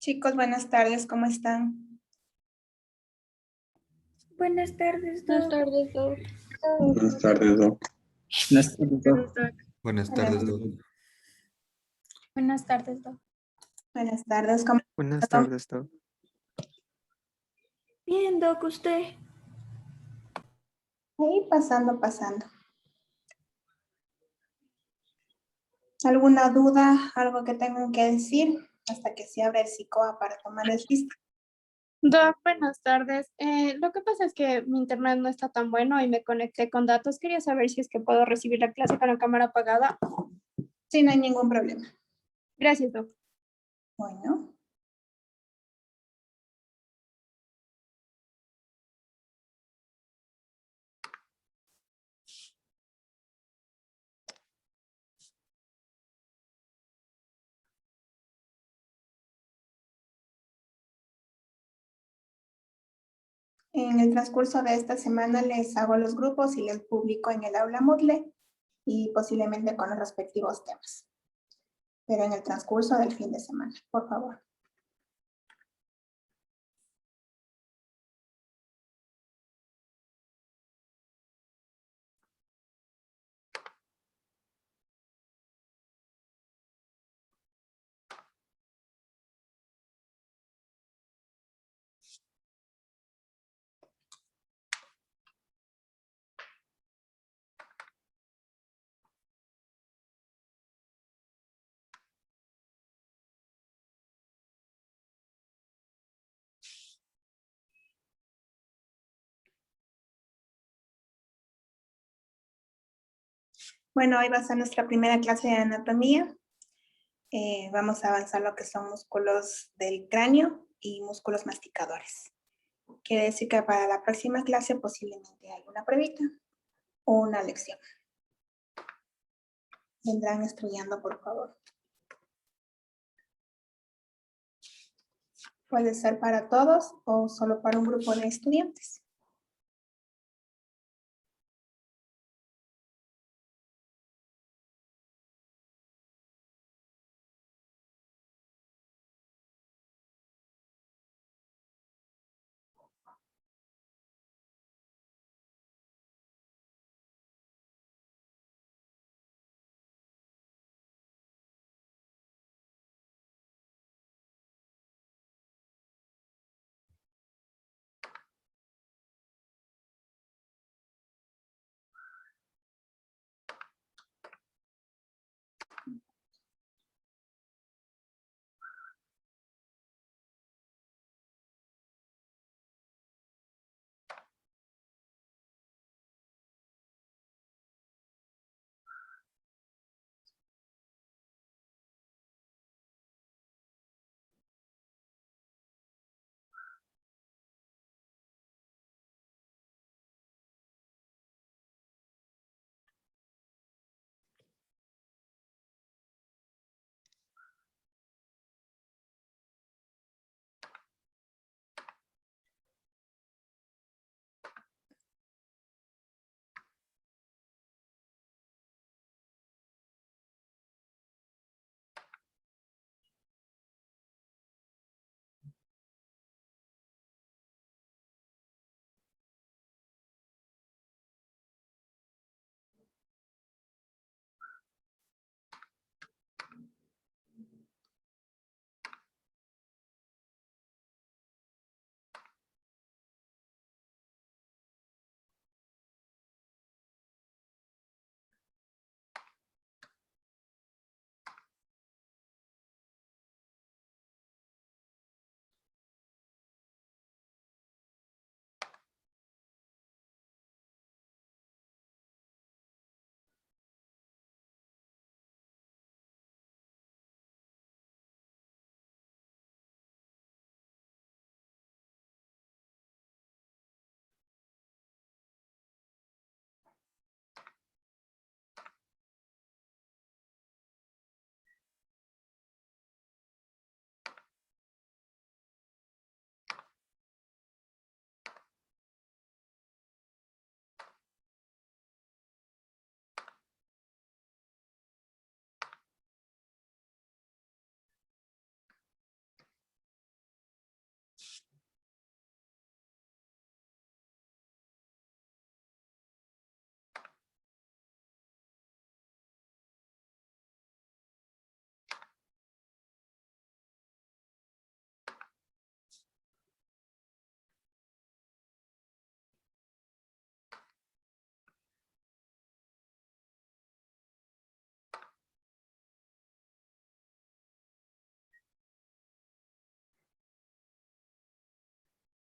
Chicos, buenas tardes, ¿cómo están? Buenas tardes, Buenas Doc. tardes, Doc. Buenas tardes, Doc. Buenas tardes, Doc. Buenas Buenas, tardes, Doc. Buenas tardes, Doc. buenas tardes, ¿cómo Buenas están? tardes, Doc. Bien, Doc, ¿usted? Ahí pasando. ¿Alguna duda, algo que tengan que decir hasta que se abra el psicoa para tomar el lista? Doc, buenas tardes. Lo que pasa es que mi internet no está tan bueno y me conecté con datos. Quería saber si es que puedo recibir la clase con la cámara apagada. Sí, no hay ningún problema. Gracias, Doc. Bueno. En el transcurso de esta semana les hago los grupos y les publico en el aula Moodle y posiblemente con los respectivos temas. Pero en el transcurso del fin de semana, por favor. Bueno, hoy va a ser nuestra primera clase de anatomía. Vamos a avanzar lo que son músculos del cráneo y músculos masticadores. Quiere decir que para la próxima clase posiblemente hay una pruebita o una lección. Vendrán estudiando, por favor. Puede ser para todos o solo para un grupo de estudiantes.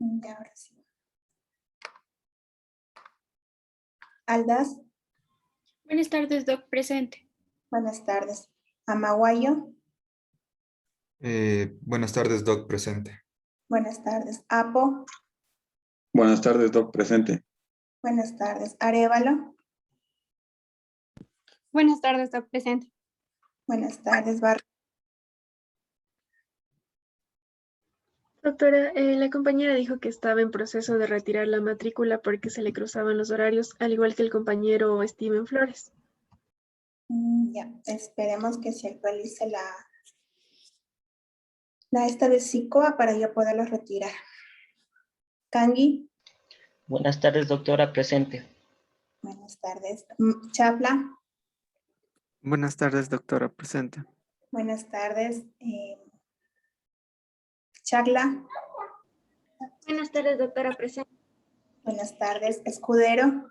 Ya, ahora sí. Aldaz, Buenas tardes, Doc. Presente. buenas tardes. Amaguayo, Buenas tardes, Doc, presente. buenas tardes. Apo, Buenas tardes, Doc, presente. buenas tardes. Arévalo, Buenas tardes, Doc, presente. buenas tardes. Barra, Doctora, la compañera dijo que estaba en proceso de retirar la matrícula porque se le cruzaban los horarios, al igual que el compañero Steven Flores. ya, esperemos que se actualice la esta de SICOA para yo poderlo retirar. Kangi, Buenas tardes, doctora, presente. buenas tardes. Chapla, Buenas tardes, doctora, presente. buenas tardes. Charla, Buenas tardes, doctora. Presente. buenas tardes. Escudero,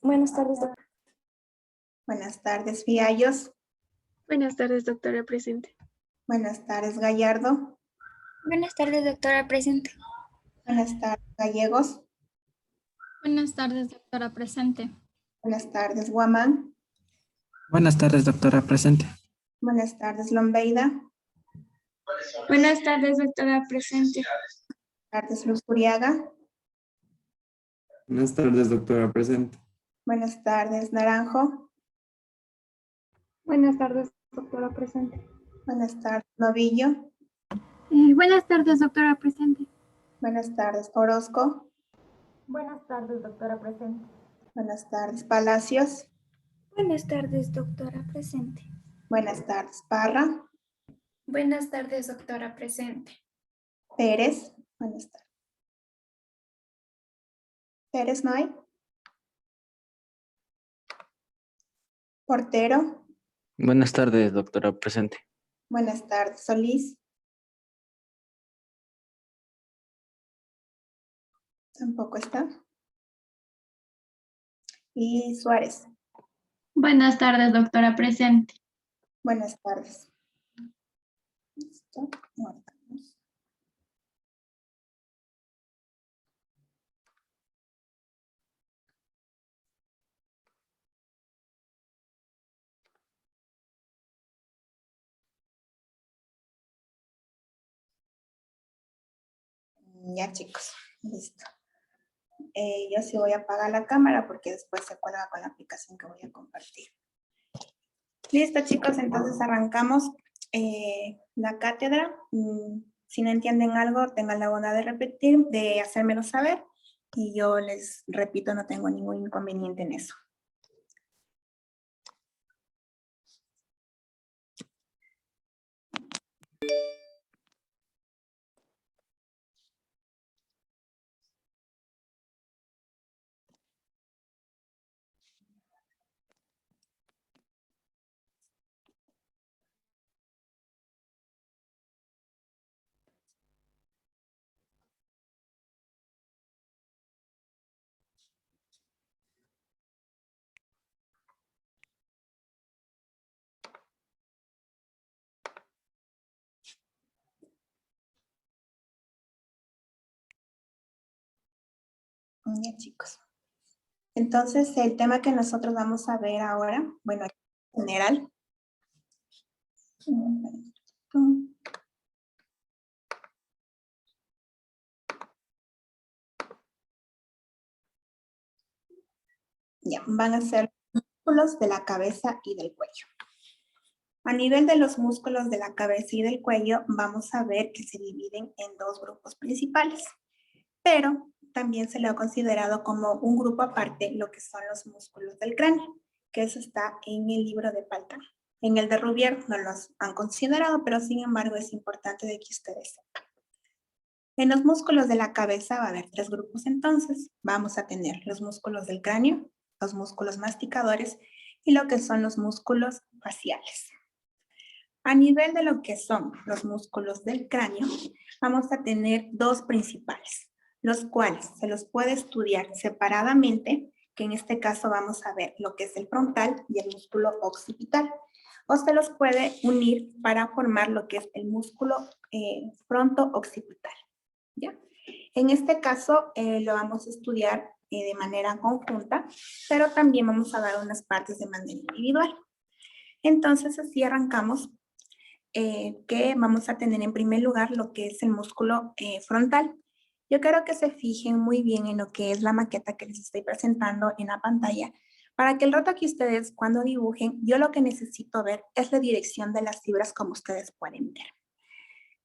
Buenas tardes, doctora. buenas tardes. Fiallos, Buenas tardes, doctora, presente. buenas tardes. Gallardo, Buenas tardes, doctora. Presente. buenas tardes. Gallegos, Buenas tardes, doctora. Presente. buenas tardes. Guamán, Buenas tardes, doctora, presente. buenas tardes. Lombeida, Buenas tardes, doctora. Presente. buenas tardes. Luz Uriaga, Buenas tardes, doctora, presente. buenas tardes. Naranjo, Buenas tardes, doctora. Presente. buenas tardes. Novillo, Buenas tardes, doctora. Presente. buenas tardes. Orozco, Buenas tardes, doctora. Presente. buenas tardes. Palacios, Buenas tardes, doctora. Presente. buenas tardes. Parra, Buenas tardes, doctora. Presente. Pérez, buenas tardes. Pérez, ¿no hay? Portero, Buenas tardes, doctora, presente. buenas tardes. Solís, tampoco está. Y Suárez, Buenas tardes, doctora. Presente. buenas tardes. Listo, guardamos. Ya, chicos, listo. Yo sí voy a apagar la cámara porque después se cuelga con la aplicación que voy a compartir. Listo, chicos, entonces arrancamos la cátedra. Si no entienden algo, tengan la bondad de repetir, de hacérmelo saber y yo les repito, no tengo ningún inconveniente en eso. Ya, chicos. Entonces, el tema que nosotros vamos a ver ahora, bueno, en general. Ya, van a ser músculos de la cabeza y del cuello. A nivel de los músculos de la cabeza y del cuello, vamos a ver que se dividen en dos grupos principales, pero también se le ha considerado como un grupo aparte lo que son los músculos del cráneo, que eso está en el libro de Paltan. En el de Rubier no los han considerado, pero sin embargo es importante de que ustedes sepan. En los músculos de la cabeza va a haber tres grupos entonces. Vamos a tener los músculos del cráneo, los músculos masticadores y lo que son los músculos faciales. A nivel de lo que son los músculos del cráneo, vamos a tener dos principales, los cuales se los puede estudiar separadamente, que en este caso vamos a ver lo que es el frontal y el músculo occipital. o se los puede unir para formar lo que es el músculo fronto-occipital. ¿Ya? En este caso lo vamos a estudiar de manera conjunta, pero también vamos a dar unas partes de manera individual. Entonces así arrancamos, que vamos a tener en primer lugar lo que es el músculo frontal. Yo quiero que se fijen muy bien en lo que es la maqueta que les estoy presentando en la pantalla, para que el rato que ustedes cuando dibujen, yo lo que necesito ver es la dirección de las fibras como ustedes pueden ver.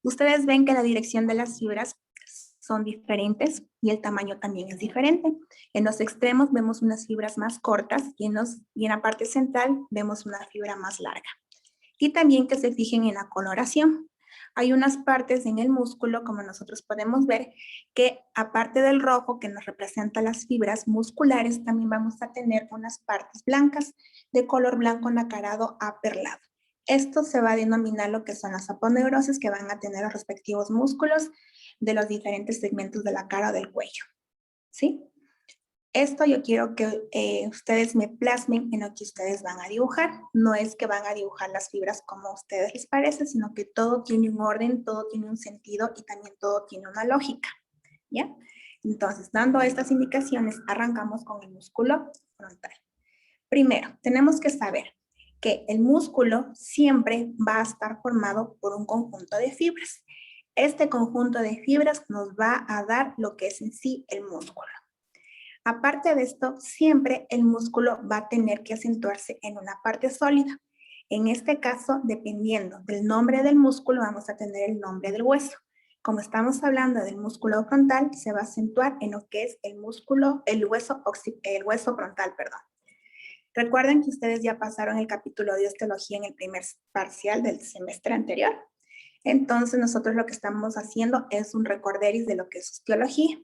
Ustedes ven que la dirección de las fibras son diferentes y el tamaño también es diferente. En los extremos vemos unas fibras más cortas y en la parte central vemos una fibra más larga. Y también que se fijen en la coloración. Hay unas partes en el músculo, como nosotros podemos ver, que aparte del rojo que nos representa las fibras musculares, también vamos a tener unas partes blancas de color blanco nacarado aperlado. Esto se va a denominar lo que son las aponeurosis que van a tener los respectivos músculos de los diferentes segmentos de la cara o del cuello. ¿Sí? Esto yo quiero que ustedes me plasmen en lo que ustedes van a dibujar. No es que van a dibujar las fibras como a ustedes les parece, sino que todo tiene un orden, todo tiene un sentido y también todo tiene una lógica. ¿Ya? Entonces, dando estas indicaciones, arrancamos con el músculo frontal. Primero, tenemos que saber que el músculo siempre va a estar formado por un conjunto de fibras. Este conjunto de fibras nos va a dar lo que es en sí el músculo. Aparte de esto, siempre el músculo va a tener que acentuarse en una parte sólida. En este caso, dependiendo del nombre del músculo, vamos a tener el nombre del hueso. Como estamos hablando del músculo frontal, se va a acentuar en lo que es el hueso frontal, perdón. Recuerden que ustedes ya pasaron el capítulo de osteología en el primer parcial del semestre anterior. Entonces, nosotros lo que estamos haciendo es un recorderis de lo que es osteología,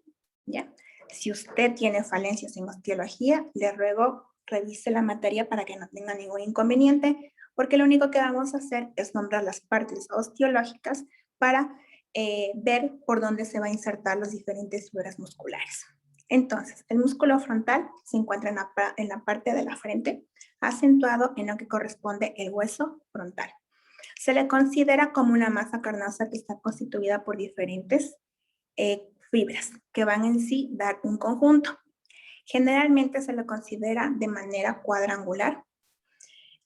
¿ya? Si usted tiene falencias en osteología, le ruego revise la materia para que no tenga ningún inconveniente, porque lo único que vamos a hacer es nombrar las partes osteológicas para ver por dónde se va a insertar las diferentes fibras musculares. Entonces, el músculo frontal se encuentra en la parte de la frente, acentuado en lo que corresponde el hueso frontal. Se le considera como una masa carnosa que está constituida por diferentes fibras que van en sí dar un conjunto. Generalmente se le considera de manera cuadrangular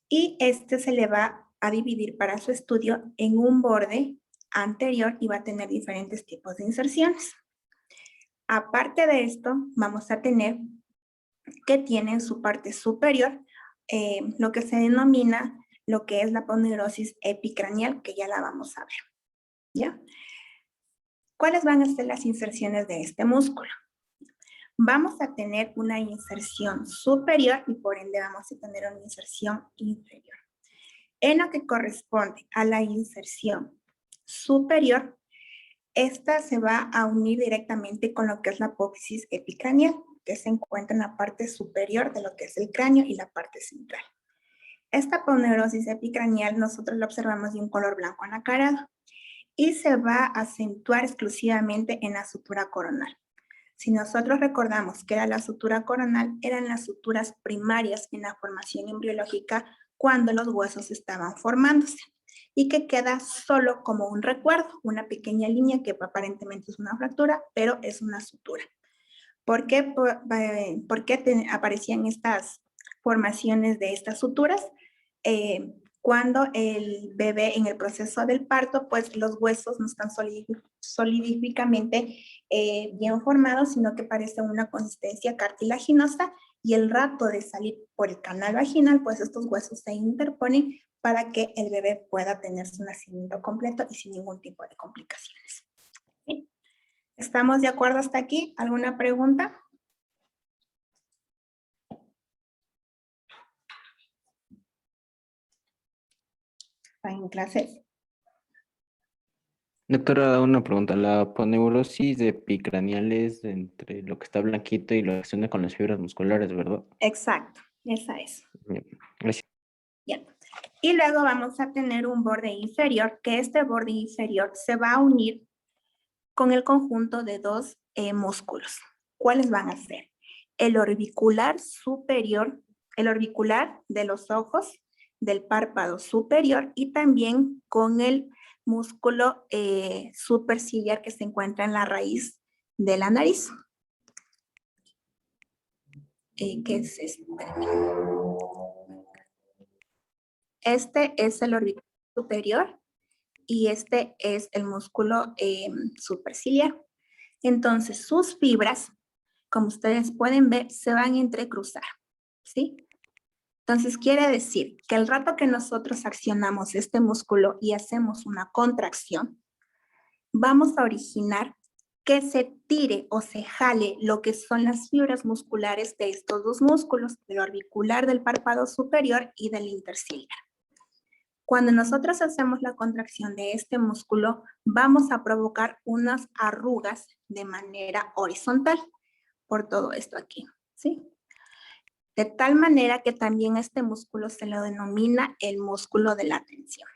y este se le va a dividir para su estudio en un borde anterior y va a tener diferentes tipos de inserciones. Aparte de esto, vamos a tener que tiene en su parte superior lo que se denomina lo que es la aponeurosis epicranial, que ya la vamos a ver. ¿Ya? ¿Cuáles van a ser las inserciones de este músculo? Vamos a tener una inserción superior y por ende vamos a tener una inserción inferior. En lo que corresponde a la inserción superior, esta se va a unir directamente con lo que es la apófisis epicranial, que se encuentra en la parte superior de lo que es el cráneo y la parte central. Esta aponeurosis epicranial nosotros la observamos de un color blanco anacarado y se va a acentuar exclusivamente en la sutura coronal. Si nosotros recordamos que era la sutura coronal, eran las suturas primarias en la formación embriológica cuando los huesos estaban formándose y que queda solo como un recuerdo, una pequeña línea que aparentemente es una fractura, pero es una sutura. ¿Por qué aparecían estas formaciones de estas suturas? Cuando el bebé en el proceso del parto, pues los huesos no están solidíficamente bien formados, sino que parece una consistencia cartilaginosa y el rato de salir por el canal vaginal, pues estos huesos se interponen para que el bebé pueda tener su nacimiento completo y sin ningún tipo de complicaciones. ¿Sí? ¿Estamos de acuerdo hasta aquí? ¿Alguna pregunta? En clases. Doctora, una pregunta. La aponeurosis epicranial es entre lo que está blanquito y lo que se une con las fibras musculares, ¿verdad? Exacto, esa es. Bien, gracias. Bien. Y luego vamos a tener un borde inferior, que este borde inferior se va a unir con el conjunto de dos músculos. ¿Cuáles van a ser? El orbicular superior, el orbicular de los ojos del párpado superior y también con el músculo superciliar que se encuentra en la raíz de la nariz. ¿Qué es este? Este es el orbicular superior y este es el músculo superciliar. Entonces, sus fibras, como ustedes pueden ver, se van a entrecruzar, ¿sí? Entonces, quiere decir que el rato que nosotros accionamos este músculo y hacemos una contracción, vamos a originar que se tire o se jale lo que son las fibras musculares de estos dos músculos, del orbicular del párpado superior y del interciliar. Cuando nosotros hacemos la contracción de este músculo, vamos a provocar unas arrugas de manera horizontal por todo esto aquí, ¿sí? De tal manera que también este músculo se lo denomina el músculo de la tensión.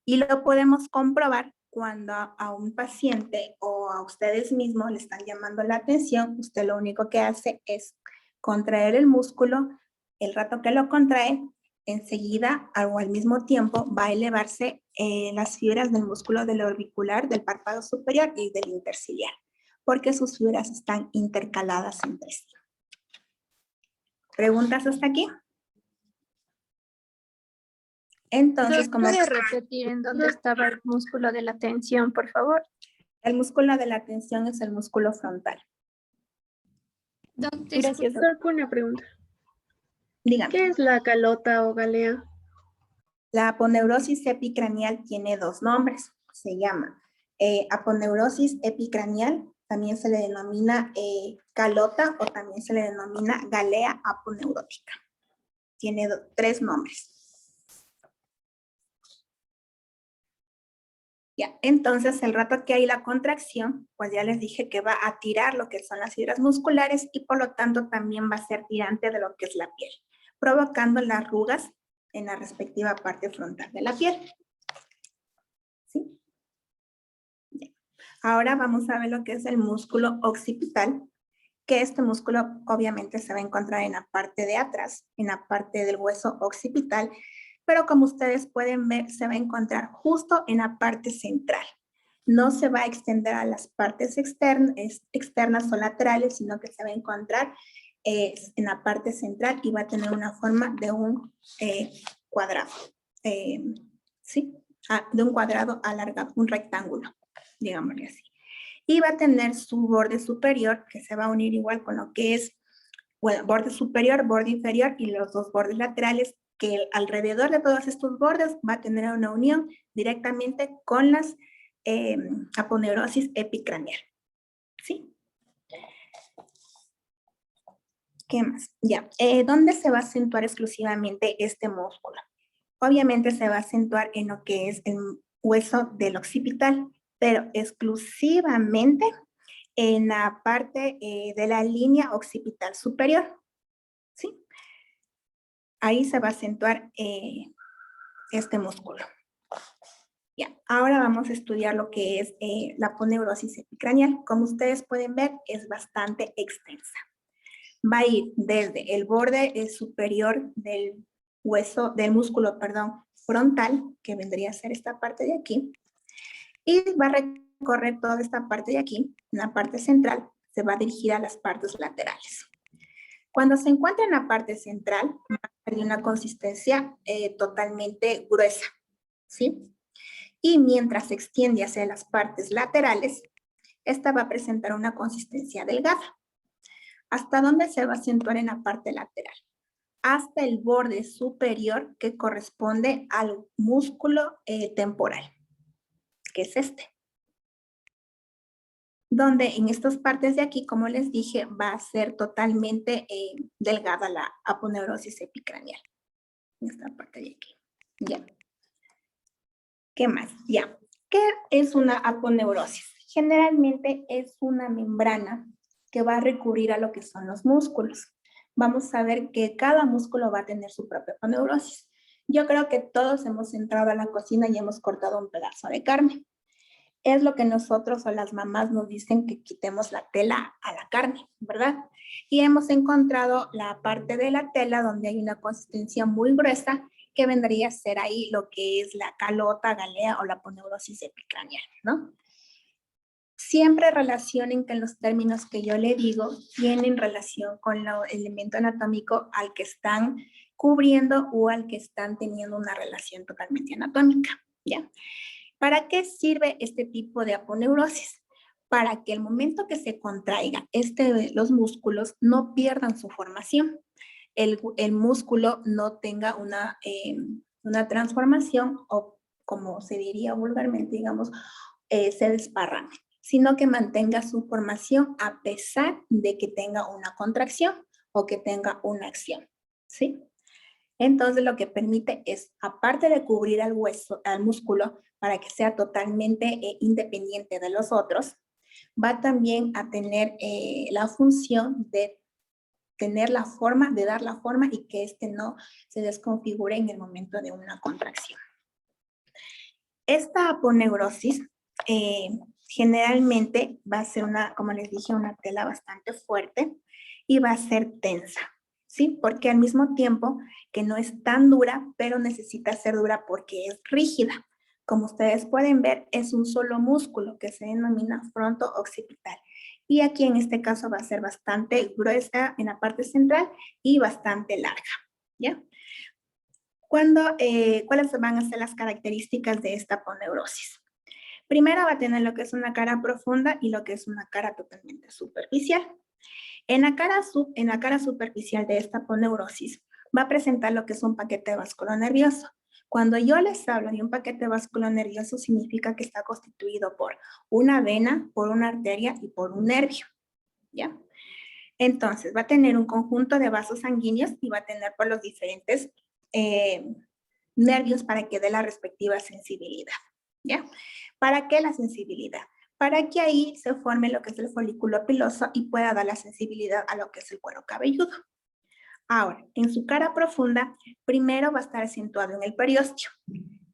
Y lo podemos comprobar cuando a un paciente o a ustedes mismos le están llamando la atención, usted lo único que hace es contraer el músculo, el rato que lo contrae, enseguida o al mismo tiempo va a elevarse las fibras del músculo del orbicular, del párpado superior y del interciliar, porque sus fibras están intercaladas entre sí. ¿Preguntas hasta aquí? Entonces, como ¿Puede repetir en dónde estaba el músculo de la tensión, por favor? el músculo de la tensión es el músculo frontal. Gracias. Doctor, una pregunta. Dígame. ¿Qué es la calota o galea? La aponeurosis epicranial tiene dos nombres. Se llama aponeurosis epicranial, también se le denomina calota o también se le denomina galea aponeurótica. Tiene tres nombres. Ya, entonces el rato que hay la contracción, pues ya les dije que va a tirar lo que son las fibras musculares y por lo tanto también va a ser tirante de lo que es la piel, provocando las arrugas en la respectiva parte frontal de la piel. ¿Sí? Bien. Ahora vamos a ver lo que es el músculo occipital, que este músculo obviamente se va a encontrar en la parte de atrás, en la parte del hueso occipital, pero como ustedes pueden ver, se va a encontrar justo en la parte central. No se va a extender a las partes externas o laterales, sino que se va a encontrar en la parte central y va a tener una forma de un cuadrado. ¿Sí? De un cuadrado alargado, un rectángulo, digámosle así. Y va a tener su borde superior, que se va a unir igual con lo que es, bueno, borde superior, borde inferior y los dos bordes laterales, que alrededor de todos estos bordes va a tener una unión directamente con las aponeurosis epicranial. ¿Sí? ¿Qué más? Ya. ¿Dónde se va a acentuar exclusivamente este músculo? Obviamente se va a acentuar en lo que es el hueso del occipital, pero exclusivamente en la parte de la línea occipital superior. ¿Sí? Ahí se va a acentuar este músculo. Ya, ahora vamos a estudiar lo que es la aponeurosis epicranial. Como ustedes pueden ver, es bastante extensa. Va a ir desde el borde superior del hueso, del músculo, perdón, frontal, que vendría a ser esta parte de aquí, y va a recorrer toda esta parte de aquí, en la parte central, se va a dirigir a las partes laterales. Cuando se encuentra en la parte central, va a tener una consistencia totalmente gruesa, ¿sí? Y mientras se extiende hacia las partes laterales, esta va a presentar una consistencia delgada. ¿Hasta dónde se va a acentuar en la parte lateral? Hasta el borde superior que corresponde al músculo temporal, que es este. Donde en estas partes de aquí, como les dije, va a ser totalmente delgada la aponeurosis epicranial. En esta parte de aquí. Ya. ¿Qué más? Ya. ¿Qué es una aponeurosis? Generalmente es una membrana que va a recurrir a lo que son los músculos. Vamos a ver que cada músculo va a tener su propia aponeurosis. Yo creo que todos hemos entrado a la cocina y hemos cortado un pedazo de carne. Es lo que nosotros o las mamás nos dicen que quitemos la tela a la carne, ¿verdad? Y hemos encontrado la parte de la tela donde hay una consistencia muy gruesa que vendría a ser ahí lo que es la calota, galea o la aponeurosis epicranial, ¿no? Siempre relacionen que los términos que yo le digo tienen relación con el elemento anatómico al que están cubriendo o al que están teniendo una relación totalmente anatómica, ¿ya? ¿Para qué sirve este tipo de aponeurosis? Para que el momento que se contraiga los músculos no pierdan su formación. El músculo no tenga una transformación o, como se diría vulgarmente, digamos, se desparrame, sino que mantenga su formación a pesar de que tenga una contracción o que tenga una acción, ¿sí? Entonces lo que permite es, aparte de cubrir al hueso, al músculo, para que sea totalmente independiente de los otros, va también a tener la función de tener la forma, de dar la forma y que este no se desconfigure en el momento de una contracción. Esta aponeurosis generalmente va a ser una, como les dije, una tela bastante fuerte y va a ser tensa, ¿sí? Porque al mismo tiempo que no es tan dura, pero necesita ser dura porque es rígida. Como ustedes pueden ver, es un solo músculo que se denomina fronto-occipital. Y aquí en este caso va a ser bastante gruesa en la parte central y bastante larga, ¿ya? ¿Cuáles van a ser las características de esta aponeurosis? Primero va a tener lo que es una cara profunda y lo que es una cara totalmente superficial. En la cara superficial de esta aponeurosis va a presentar lo que es un paquete vasculonervioso. Cuando yo les hablo de un paquete vasculonervioso significa que está constituido por una vena, por una arteria y por un nervio, ¿ya? Entonces va a tener un conjunto de vasos sanguíneos y va a tener por los diferentes nervios para que dé la respectiva sensibilidad, ¿ya? ¿Para qué la sensibilidad? Para que ahí se forme lo que es el folículo piloso y pueda dar la sensibilidad a lo que es el cuero cabelludo. Ahora, en su cara profunda, primero va a estar acentuado en el periósteo.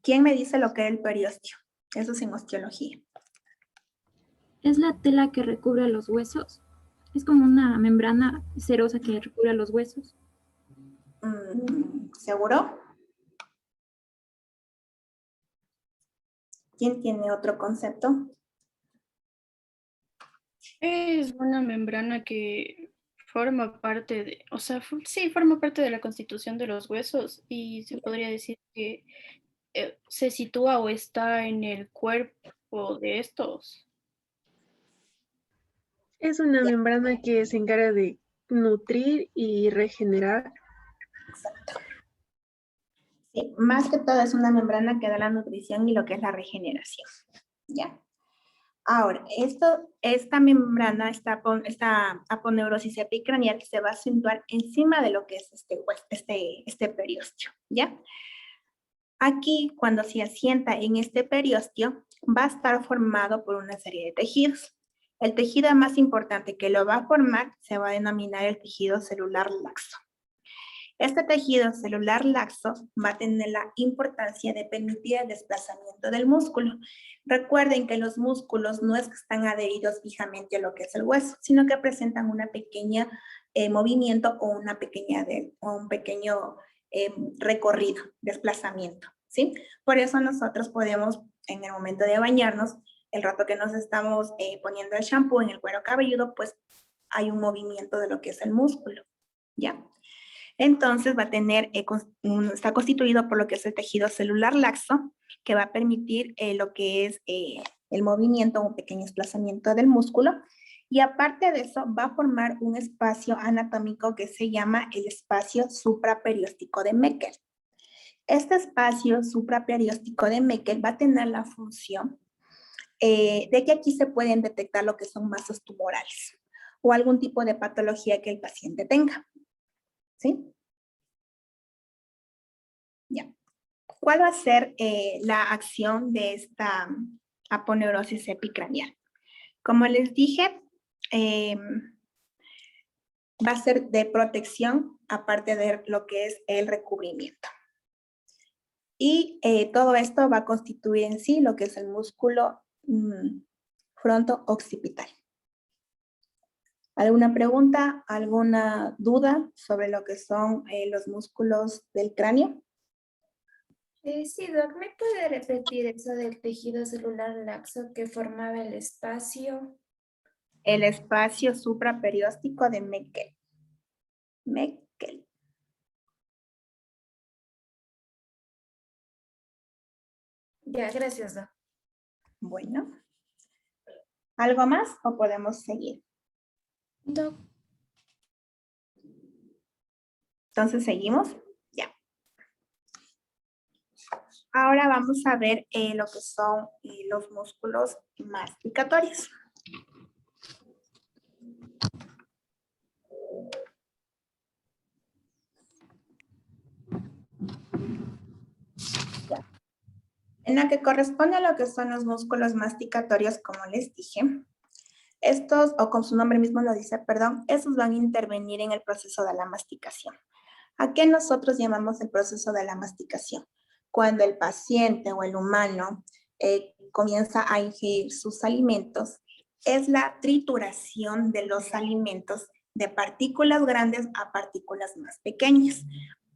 ¿Quién me dice lo que es el periósteo? Eso es en osteología. ¿Es la tela que recubre los huesos? Es como una membrana serosa que recubre los huesos. ¿Seguro? ¿Quién tiene otro concepto? Es una membrana que forma parte de, o sea, sí, forma parte de la constitución de los huesos y se podría decir que se sitúa o está en el cuerpo de estos. Es una membrana que se encarga de nutrir y regenerar. Exacto. Sí, más que todo es una membrana que da la nutrición y lo que es la regeneración, ¿ya? Ahora, esta membrana, esta aponeurosis epicranial se va a acentuar encima de lo que es este periósteo, ¿ya? Aquí, cuando se asienta en este periósteo, va a estar formado por una serie de tejidos. El tejido más importante que lo va a formar se va a denominar el tejido celular laxo. Este tejido celular laxo va a tener la importancia de permitir el desplazamiento del músculo. Recuerden que los músculos no es que están adheridos fijamente a lo que es el hueso, sino que presentan una pequeña movimiento o un pequeño recorrido, desplazamiento, ¿sí? Por eso nosotros podemos, en el momento de bañarnos, el rato que nos estamos poniendo el shampoo en el cuero cabelludo, pues hay un movimiento de lo que es el músculo, ¿ya? Entonces va a tener, está constituido por lo que es el tejido celular laxo, que va a permitir lo que es el movimiento, un pequeño desplazamiento del músculo. Y aparte de eso, va a formar un espacio anatómico que se llama el espacio supraperióstico de Meckel. Este espacio supraperióstico de Meckel va a tener la función de que aquí se pueden detectar lo que son masas tumorales o algún tipo de patología que el paciente tenga. ¿Sí? Ya. ¿Cuál va a ser la acción de esta aponeurosis epicranial? Como les dije, va a ser de protección aparte de lo que es el recubrimiento. Y todo esto va a constituir en sí lo que es el músculo fronto-occipital. ¿Alguna pregunta, alguna duda sobre lo que son los músculos del cráneo? Sí, Doc, ¿me puede repetir eso del tejido celular laxo que formaba el espacio? El espacio supraperióstico de Meckel. Meckel. Ya, gracias, Doc. Bueno. ¿Algo más o podemos seguir? Doc. Entonces, ¿seguimos? Ya. Ahora vamos a ver lo que son los músculos masticatorios. Ya. En la que corresponde a lo que son los músculos masticatorios, como les dije, estos, o como su nombre mismo lo dice, perdón, esos van a intervenir en el proceso de la masticación. ¿A qué nosotros llamamos el proceso de la masticación? Cuando el paciente o el humano comienza a ingerir sus alimentos, es la trituración de los alimentos de partículas grandes a partículas más pequeñas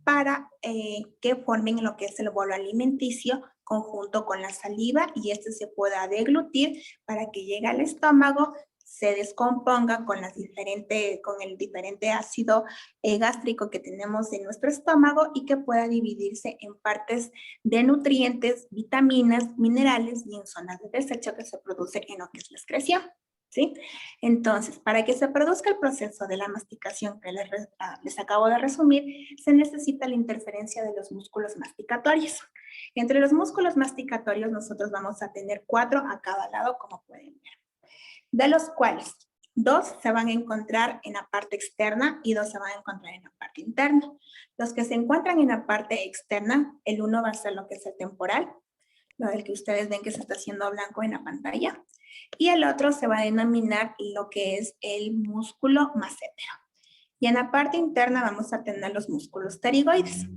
para que formen lo que es el bolo alimenticio conjunto con la saliva y este se pueda deglutir para que llegue al estómago, se descomponga con el diferente ácido gástrico que tenemos en nuestro estómago y que pueda dividirse en partes de nutrientes, vitaminas, minerales y en zonas de desecho que se produce en lo que es la excreción. ¿Sí? Entonces, para que se produzca el proceso de la masticación que les acabo de resumir, se necesita la interferencia de los músculos masticatorios. Entre los músculos masticatorios nosotros vamos a tener 4 a cada lado, como pueden ver, de los cuales 2 se van a encontrar en la parte externa y 2 se van a encontrar en la parte interna. Los que se encuentran en la parte externa, el uno va a ser lo que es el temporal, lo del que ustedes ven que se está haciendo blanco en la pantalla, y el otro se va a denominar lo que es el músculo massetero. Y en la parte interna vamos a tener los músculos pterigoides,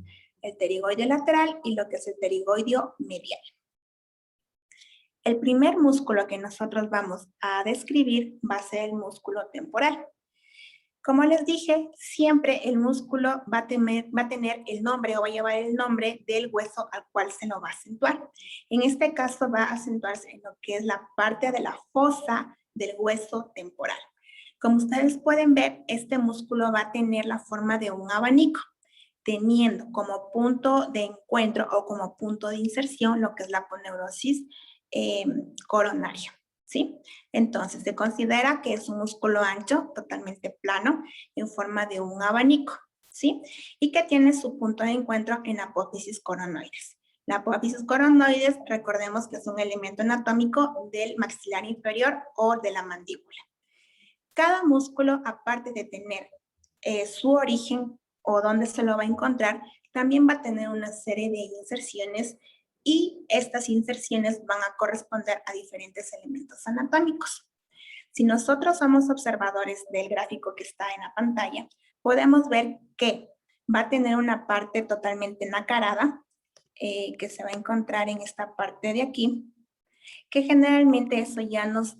el pterigoide lateral y lo que es el pterigoideo medial. El primer músculo que nosotros vamos a describir va a ser el músculo temporal. Como les dije, siempre el músculo va a tener el nombre o va a llevar el nombre del hueso al cual se lo va a acentuar. En este caso va a acentuarse en lo que es la parte de la fosa del hueso temporal. Como ustedes pueden ver, este músculo va a tener la forma de un abanico, teniendo como punto de encuentro o como punto de inserción lo que es la aponeurosis coronaria. ¿Sí? Entonces, se considera que es un músculo ancho, totalmente plano, en forma de un abanico, ¿sí? Y que tiene su punto de encuentro en la apófisis coronoides. La apófisis coronoides, recordemos que es un elemento anatómico del maxilar inferior o de la mandíbula. Cada músculo, aparte de tener su origen o dónde se lo va a encontrar, también va a tener una serie de inserciones y estas inserciones van a corresponder a diferentes elementos anatómicos. Si nosotros somos observadores del gráfico que está en la pantalla, podemos ver que va a tener una parte totalmente nacarada, que se va a encontrar en esta parte de aquí, que generalmente eso ya nos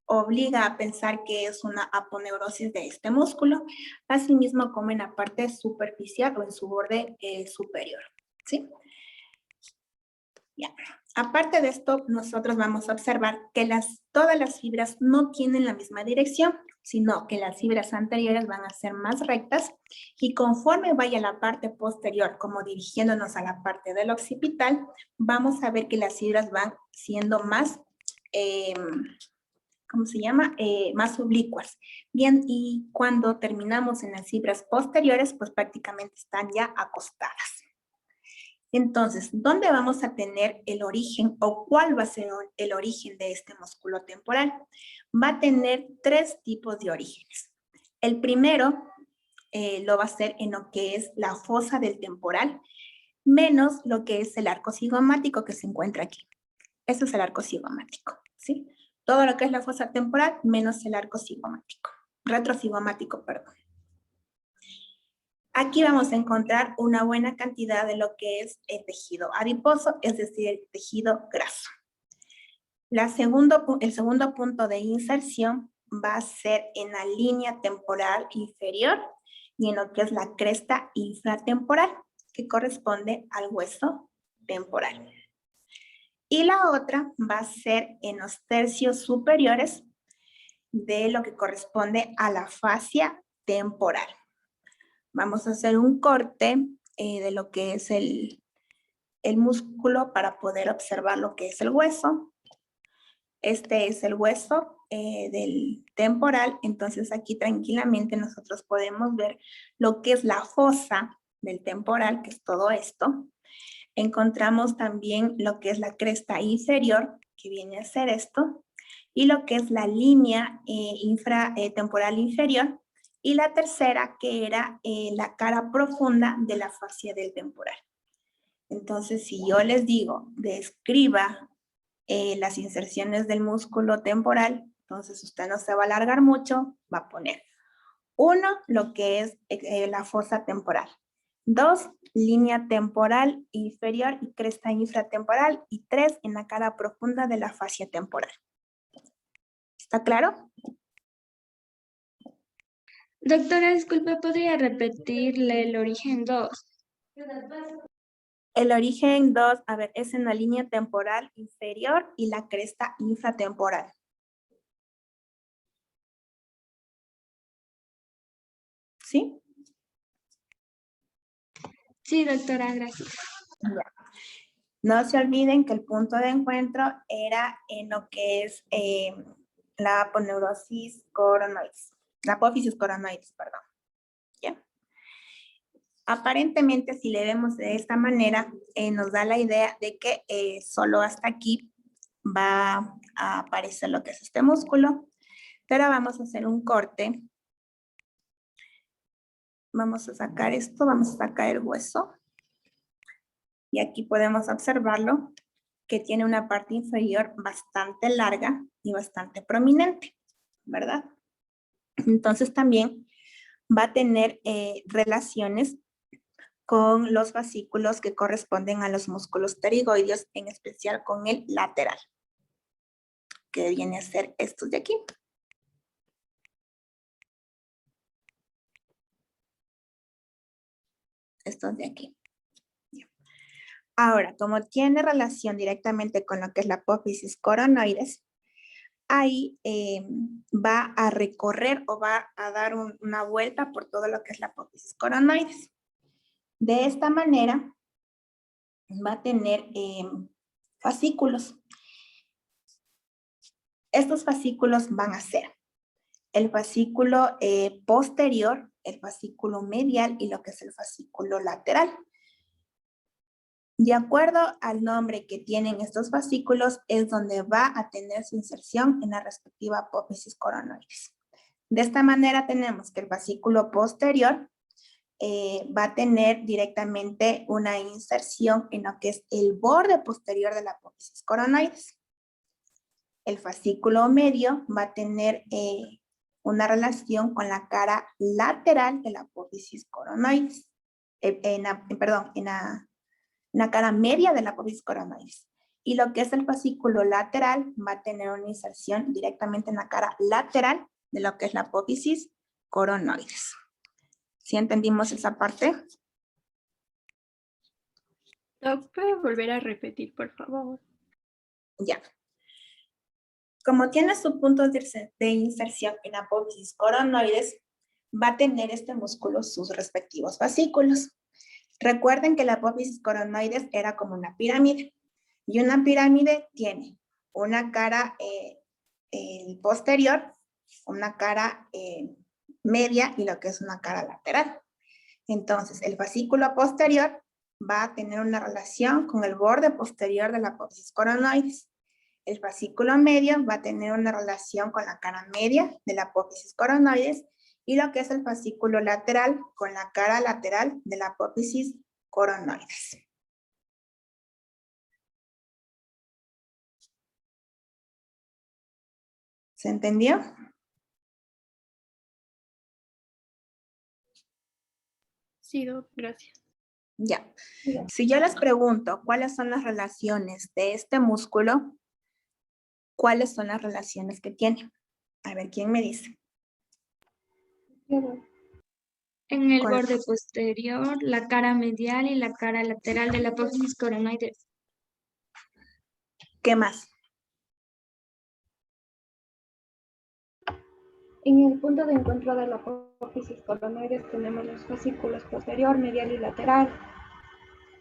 obliga a pensar que es una aponeurosis de este músculo, asimismo como en la parte superficial o en su borde superior, ¿sí? Ya. Aparte de esto, nosotros vamos a observar que todas las fibras no tienen la misma dirección, sino que las fibras anteriores van a ser más rectas y conforme vaya la parte posterior, como dirigiéndonos a la parte del occipital, vamos a ver que las fibras van siendo más, ¿cómo se llama? Más oblicuas. Bien, y cuando terminamos en las fibras posteriores, pues prácticamente están ya acostadas. Entonces, ¿dónde vamos a tener el origen o cuál va a ser el origen de este músculo temporal? Va a tener 3 tipos de orígenes. El primero lo va a hacer en lo que es la fosa del temporal, menos lo que es el arco cigomático que se encuentra aquí. Eso es el arco cigomático, ¿sí? Todo lo que es la fosa temporal menos el arco cigomático, retrocigomático, perdón. Aquí vamos a encontrar una buena cantidad de lo que es el tejido adiposo, es decir, el tejido graso. El segundo punto de inserción va a ser en la línea temporal inferior y en lo que es la cresta infratemporal. que corresponde al hueso temporal. Y la otra va a ser en los tercios superiores de lo que corresponde a la fascia temporal. Vamos a hacer un corte de lo que es el músculo para poder observar lo que es el hueso. Este es el hueso del temporal, entonces aquí tranquilamente nosotros podemos ver lo que es la fosa del temporal, que es todo esto. Encontramos también lo que es la cresta inferior, que viene a ser esto, y lo que es la línea temporal inferior, y la tercera que era la cara profunda de la fascia del temporal. Entonces, si yo les digo, describa las inserciones del músculo temporal, entonces usted no se va a alargar mucho, va a poner 1, lo que es la fosa temporal. 2, línea temporal inferior y cresta infratemporal. Y 3, en la cara profunda de la fascia temporal. ¿Está claro? Doctora, disculpe, ¿podría repetirle el origen 2? El origen 2, a ver, es en la línea temporal inferior y la cresta infratemporal. ¿Sí? Sí, doctora, gracias. Ya. No se olviden que el punto de encuentro era en lo que es la aponeurosis coronoides, la apófisis coronoides, perdón. ¿Ya? Aparentemente, si le vemos de esta manera, nos da la idea de que solo hasta aquí va a aparecer lo que es este músculo, pero vamos a hacer un corte. Vamos a sacar esto, vamos a sacar el hueso. Y aquí podemos observarlo, que tiene una parte inferior bastante larga y bastante prominente, ¿verdad? Entonces también va a tener relaciones con los fascículos que corresponden a los músculos pterigoideos, en especial con el lateral, que viene a ser estos de aquí. Estos de aquí. Ahora, como tiene relación directamente con lo que es la apófisis coronoides, ahí va a recorrer o va a dar una vuelta por todo lo que es la apófisis coronoides. De esta manera, va a tener fascículos. Estos fascículos van a ser el fascículo posterior, el fascículo medial y lo que es el fascículo lateral. De acuerdo al nombre que tienen estos fascículos, es donde va a tener su inserción en la respectiva apófisis coronoides. De esta manera tenemos que el fascículo posterior va a tener directamente una inserción en lo que es el borde posterior de la apófisis coronoides. El fascículo medio va a tener una relación con la cara lateral de la apófisis coronoides. En la cara media de la apófisis coronoides. Y lo que es el fascículo lateral va a tener una inserción directamente en la cara lateral de lo que es la apófisis coronoides. ¿Sí entendimos esa parte? Doc, ¿puede volver a repetir, por favor? Ya. Como tiene su punto de inserción en la apófisis coronoides, va a tener este músculo sus respectivos fascículos. Recuerden que la apófisis coronoides era como una pirámide. Y una pirámide tiene una cara posterior, una cara media y lo que es una cara lateral. Entonces, el fascículo posterior va a tener una relación con el borde posterior de la apófisis coronoides. El fascículo medio va a tener una relación con la cara media de la apófisis coronoides y lo que es el fascículo lateral con la cara lateral de la apófisis coronoides. ¿Se entendió? Sí, Doc, gracias. Ya. Si yo les pregunto cuáles son las relaciones de este músculo, ¿cuáles son las relaciones que tiene? A ver, ¿quién me dice? En el ¿Cuál? borde posterior, la cara medial y la cara lateral de la apófisis coronoides. ¿Qué más? En el punto de encuentro de la apófisis coronoides tenemos los fascículos posterior, medial y lateral.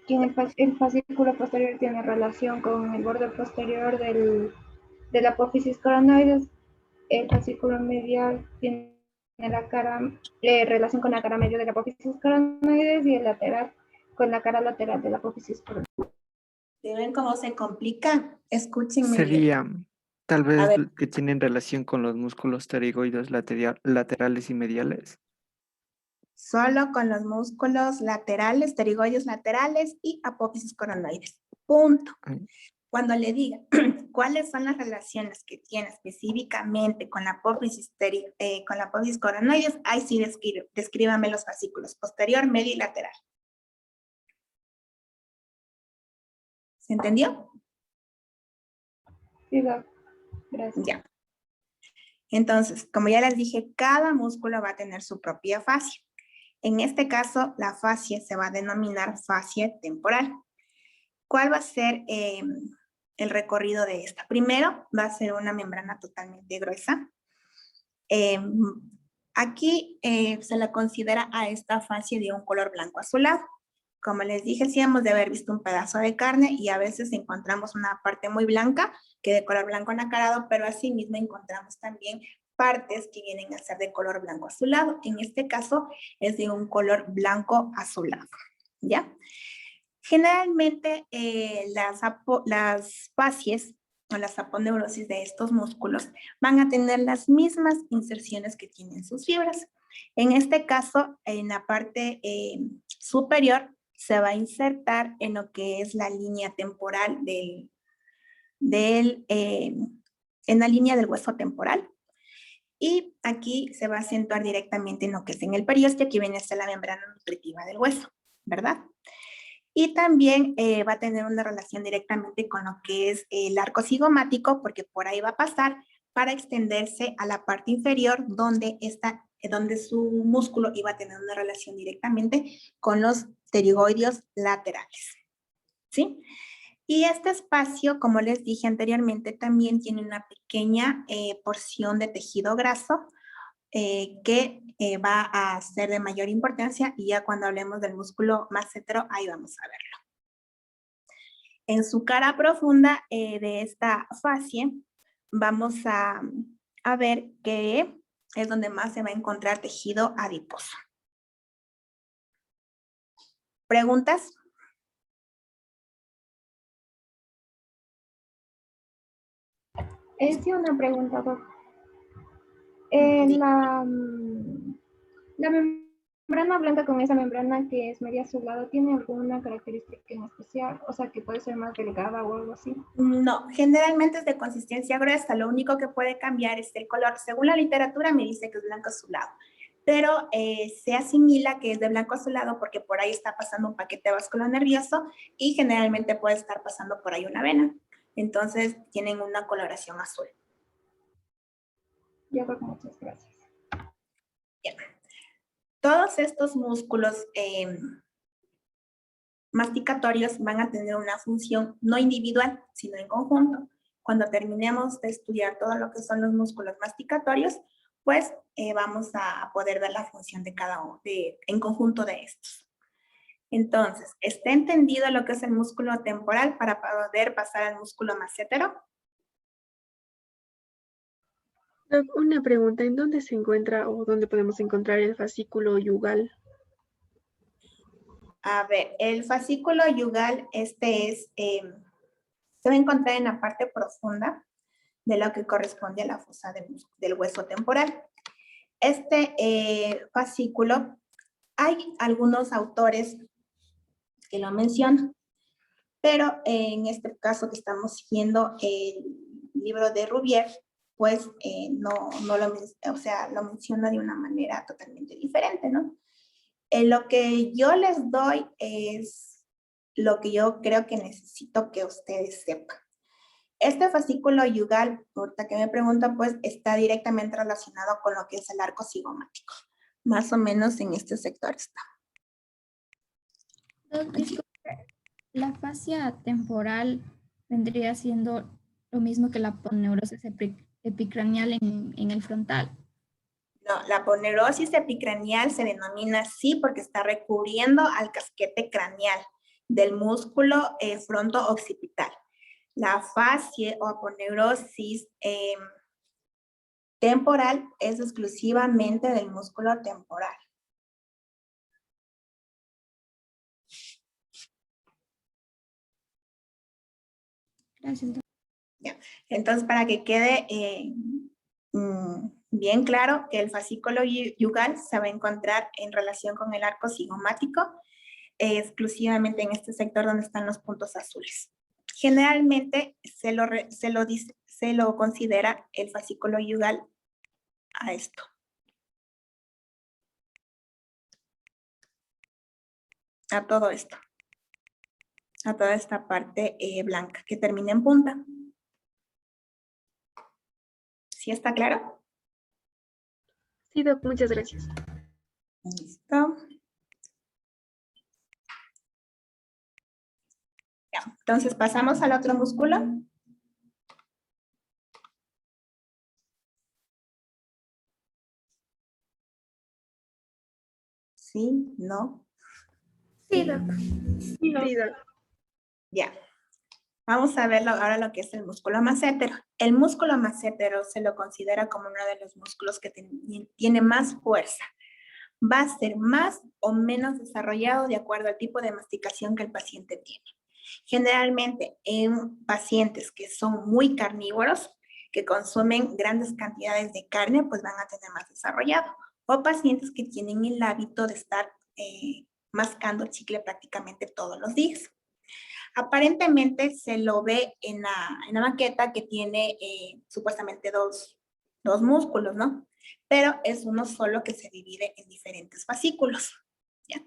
Y en el fascículo posterior tiene relación con el borde posterior de la apófisis coronoides. El fascículo medial tiene relación con la cara media de la apófisis coronoides y el lateral con la cara lateral de la apófisis coronoides. ¿Ven cómo se complica? Escúchenme bien. Sería tal A vez ver. que tienen relación con los músculos pterigoides laterales y mediales. Solo con los músculos laterales, pterigoides laterales y apófisis coronoides. Punto. Cuando le diga cuáles son las relaciones que tiene específicamente con la apófisis coronoides, ahí sí descríbame los fascículos posterior, medio y lateral. ¿Se entendió? Sí, gracias. Ya. Entonces, como ya les dije, cada músculo va a tener su propia fascia. En este caso, la fascia se va a denominar fascia temporal. ¿Cuál va a ser el recorrido de esta? Primero, va a ser una membrana totalmente gruesa. Aquí se la considera a esta fascia de un color blanco azulado. Como les dije, sí hemos de haber visto un pedazo de carne y a veces encontramos una parte muy blanca que de color blanco nacarado, pero asimismo encontramos también partes que vienen a ser de color blanco azulado. En este caso es de un color blanco azulado, ¿ya? Generalmente las fascies o las aponeurosis de estos músculos van a tener las mismas inserciones que tienen sus fibras. En este caso, en la parte superior se va a insertar en lo que es la línea temporal en la línea del hueso temporal. Y aquí se va a acentuar directamente en lo que es en el periósteo, que viene a ser la membrana nutritiva del hueso, ¿verdad? Y también va a tener una relación directamente con lo que es el arco cigomático, porque por ahí va a pasar para extenderse a la parte inferior donde su músculo iba a tener una relación directamente con los pterigoides laterales, ¿sí? Y este espacio, como les dije anteriormente, también tiene una pequeña porción de tejido graso que va a ser de mayor importancia, y ya cuando hablemos del músculo massetero, ahí vamos a verlo. En su cara profunda de esta fascia, vamos a ver que es donde más se va a encontrar tejido adiposo. ¿Preguntas? Sí, una pregunta, Doc. La membrana blanca con esa membrana que es media azulada, ¿tiene alguna característica en especial? O sea, que puede ser más delgada o algo así. No, generalmente es de consistencia gruesa. Lo único que puede cambiar es el color. Según la literatura me dice que es blanco azulado, pero se asimila que es de blanco azulado porque por ahí está pasando un paquete vascular nervioso y generalmente puede estar pasando por ahí una vena. Entonces tienen una coloración azul. Ya, muchas gracias. Bien. Todos estos músculos masticatorios van a tener una función no individual, sino en conjunto. Cuando terminemos de estudiar todo lo que son los músculos masticatorios, pues vamos a poder ver la función de cada uno, en conjunto de estos. Entonces, ¿está entendido lo que es el músculo temporal para poder pasar al músculo massetero? Una pregunta, ¿en dónde se encuentra o dónde podemos encontrar el fascículo yugal? A ver, el fascículo yugal, se va a encontrar en la parte profunda de lo que corresponde a la fosa del hueso temporal. Este fascículo, hay algunos autores que lo mencionan, pero en este caso que estamos siguiendo el libro de Rouvier, pues lo menciona de una manera totalmente diferente, ¿no? Lo que yo les doy es lo que yo creo que necesito que ustedes sepan. Este fascículo yugal, ahorita que me pregunta, pues está directamente relacionado con lo que es el arco cigomático. Más o menos en este sector está. Disculpe, la fascia temporal vendría siendo lo mismo que la aponeurosis epicranial en el frontal. No, la aponeurosis epicranial se denomina así porque está recubriendo al casquete craneal del músculo fronto-occipital. La fascia o aponeurosis temporal es exclusivamente del músculo temporal. Gracias, doctor. Ya. Entonces, para que quede bien claro que el fascículo yugal se va a encontrar en relación con el arco cigomático, exclusivamente en este sector donde están los puntos azules. Generalmente se lo considera el fascículo yugal a esto. A todo esto. A toda esta parte blanca que termina en punta. ¿Sí está claro? Sí, Doc, muchas gracias. Listo. Ya, entonces pasamos al otro músculo. ¿Sí? ¿No? Sí, Doc. Sí, Doc. Ya. Vamos a ver ahora lo que es el músculo massétero. El músculo massétero se lo considera como uno de los músculos que tiene más fuerza. Va a ser más o menos desarrollado de acuerdo al tipo de masticación que el paciente tiene. Generalmente en pacientes que son muy carnívoros, que consumen grandes cantidades de carne, pues van a tener más desarrollado. O pacientes que tienen el hábito de estar mascando chicle prácticamente todos los días. Aparentemente se lo ve en la maqueta que tiene supuestamente dos músculos, ¿no? Pero es uno solo que se divide en diferentes fascículos, ¿ya?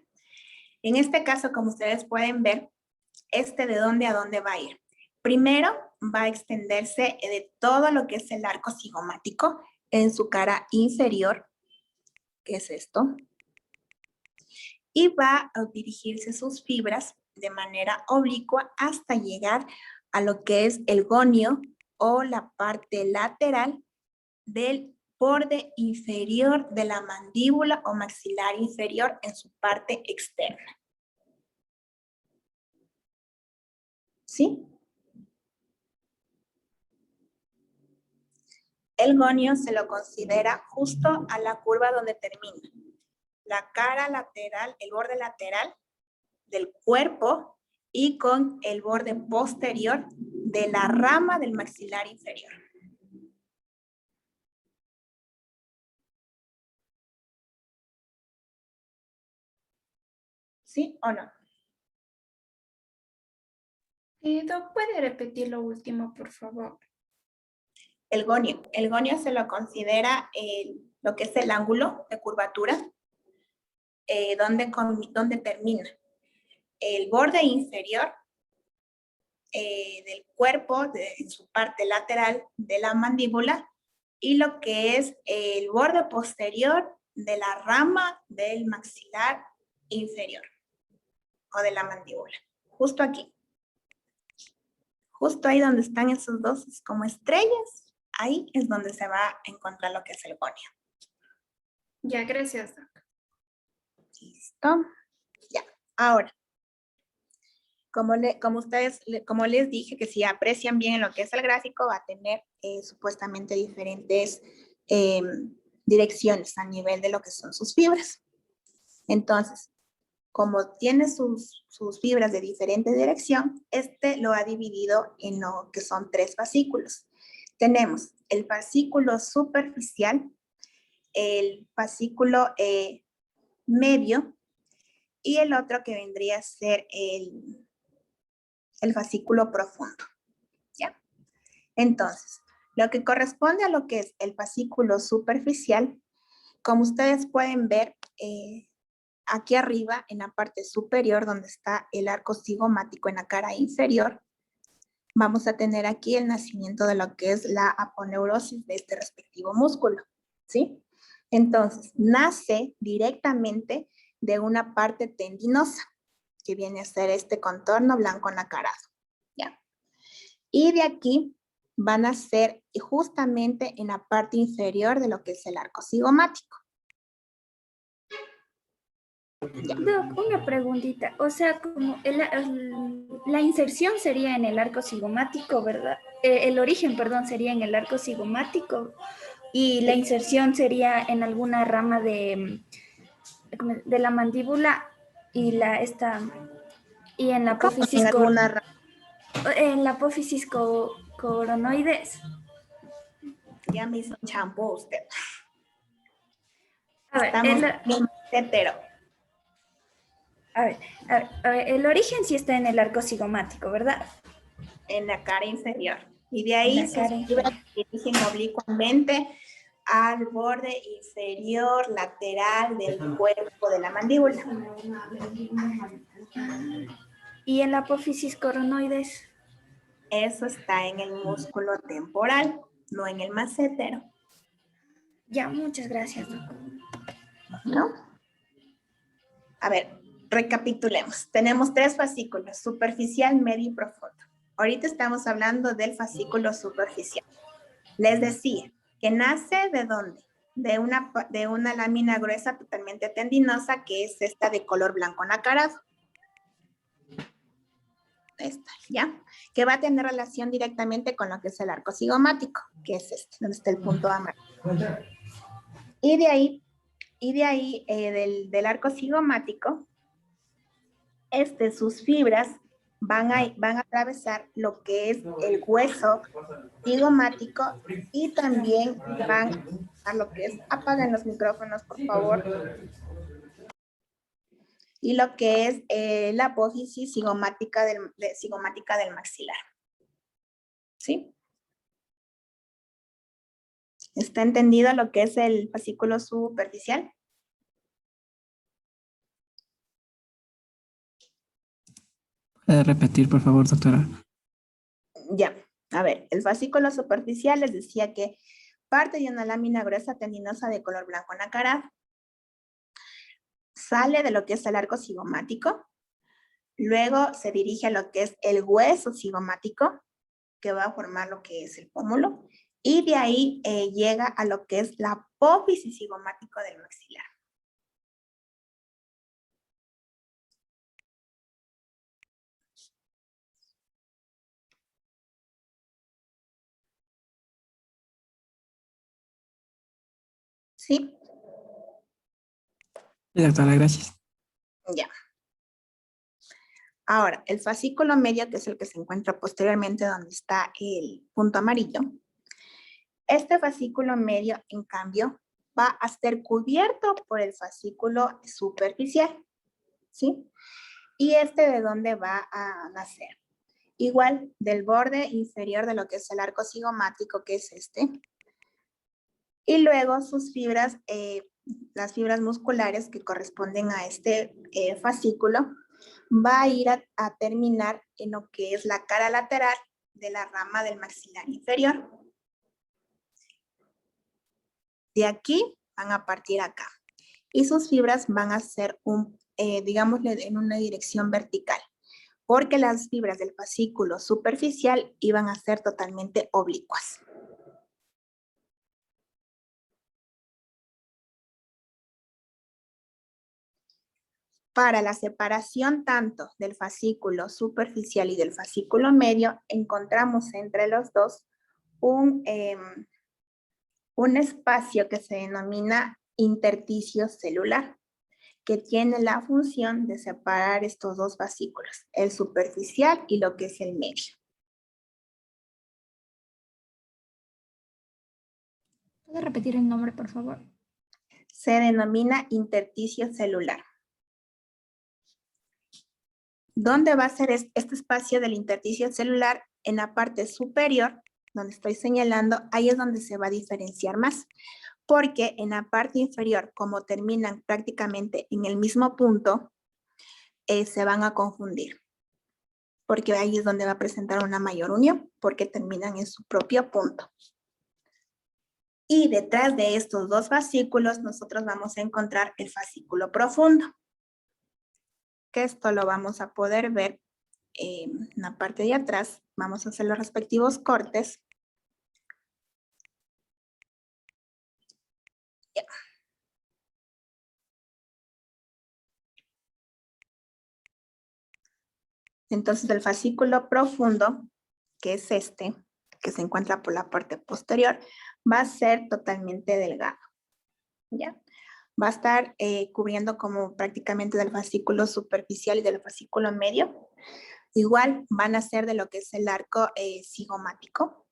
En este caso, como ustedes pueden ver, ¿de dónde a dónde va a ir? Primero va a extenderse de todo lo que es el arco cigomático en su cara inferior, que es esto, y va a dirigirse sus fibras de manera oblicua hasta llegar a lo que es el gonio o la parte lateral del borde inferior de la mandíbula o maxilar inferior en su parte externa. ¿Sí? El gonio se lo considera justo a la curva donde termina. La cara lateral, el borde lateral del cuerpo y con el borde posterior de la rama del maxilar inferior. ¿Sí o no? Doc, ¿puede repetir lo último, por favor? El gonio se lo considera lo que es el ángulo de curvatura, donde termina el borde inferior del cuerpo, en su parte lateral de la mandíbula, y lo que es el borde posterior de la rama del maxilar inferior o de la mandíbula. Justo aquí. Justo ahí donde están esos dos como estrellas, ahí es donde se va a encontrar lo que es el gonio. Ya, gracias, Doc. Listo. Ya. Ahora, como les dije, que si aprecian bien lo que es el gráfico, va a tener supuestamente diferentes direcciones a nivel de lo que son sus fibras. Entonces, como tiene sus fibras de diferente dirección, lo ha dividido en lo que son 3 fascículos. Tenemos el fascículo superficial, el fascículo medio y el otro que vendría a ser el fascículo profundo, ¿ya? Entonces, lo que corresponde a lo que es el fascículo superficial, como ustedes pueden ver, aquí arriba, en la parte superior, donde está el arco cigomático en la cara inferior, vamos a tener aquí el nacimiento de lo que es la aponeurosis de este respectivo músculo, ¿sí? Entonces, nace directamente de una parte tendinosa, que viene a ser este contorno blanco nacarado. ¿Ya? Y de aquí van a ser justamente en la parte inferior de lo que es el arco cigomático. Doc, una preguntita. O sea, como la inserción sería en el arco cigomático, ¿verdad? El origen, perdón, sería en el arco cigomático y la inserción sería en alguna rama de la mandíbula y y en la apófisis en la apófisis coronoides. Ya me hizo un champú usted. A ver, estamos en hetero. A ver, el origen sí está en el arco cigomático, ¿verdad? En la cara inferior. Y de ahí sus fibras se dirigen oblicuamente al borde inferior lateral del cuerpo de la mandíbula. ¿Y en la apófisis coronoides? Eso está en el músculo temporal, no en el massetero. Ya, muchas gracias, doctor. ¿No? A ver, recapitulemos. Tenemos 3 fascículos, superficial, medio y profundo. Ahorita estamos hablando del fascículo superficial. Les decía que nace ¿de dónde? De una lámina gruesa totalmente tendinosa, que es esta de color blanco nacarado. Esta, ¿ya? Que va a tener relación directamente con lo que es el arco cigomático, que es este, donde está el punto amarillo. Y de ahí del arco cigomático, sus fibras van a atravesar lo que es el hueso cigomático y también van a lo que es, apaguen los micrófonos por favor, y lo que es la apófisis cigomática del maxilar. ¿Sí? ¿Está entendido lo que es el fascículo superficial? ¿Puede repetir, por favor, doctora? Ya, a ver, el fascículo superficial les decía que parte de una lámina gruesa tendinosa de color blanco nacarado. Sale de lo que es el arco cigomático, luego se dirige a lo que es el hueso cigomático, que va a formar lo que es el pómulo, y de ahí llega a lo que es la apófisis cigomático del maxilar. ¿Sí? Sí, doctora, gracias. Ya. Ahora, el fascículo medio, que es el que se encuentra posteriormente donde está el punto amarillo. Este fascículo medio, en cambio, va a ser cubierto por el fascículo superficial, ¿sí? ¿Y de dónde va a nacer? Igual, del borde inferior de lo que es el arco cigomático, que es este. Y luego sus fibras, las fibras musculares que corresponden a este fascículo, va a ir a terminar en lo que es la cara lateral de la rama del maxilar inferior. De aquí van a partir acá. Y sus fibras van a ser, digámosle, en una dirección vertical. Porque las fibras del fascículo superficial iban a ser totalmente oblicuas. Para la separación tanto del fascículo superficial y del fascículo medio, encontramos entre los dos un espacio que se denomina intersticio celular, que tiene la función de separar estos dos fascículos, el superficial y lo que es el medio. ¿Puede repetir el nombre, por favor? Se denomina intersticio celular. ¿Dónde va a ser este espacio del intersticio celular? En la parte superior, donde estoy señalando, ahí es donde se va a diferenciar más. Porque en la parte inferior, como terminan prácticamente en el mismo punto, se van a confundir. Porque ahí es donde va a presentar una mayor unión, porque terminan en su propio punto. Y detrás de estos dos fascículos nosotros vamos a encontrar el fascículo profundo, que esto lo vamos a poder ver en la parte de atrás. Vamos a hacer los respectivos cortes. Ya. Entonces el fascículo profundo, que es este, que se encuentra por la parte posterior, va a ser totalmente delgado. ¿Ya? Va a estar cubriendo como prácticamente del fascículo superficial y del fascículo medio. Igual van a ser de lo que es el arco cigomático.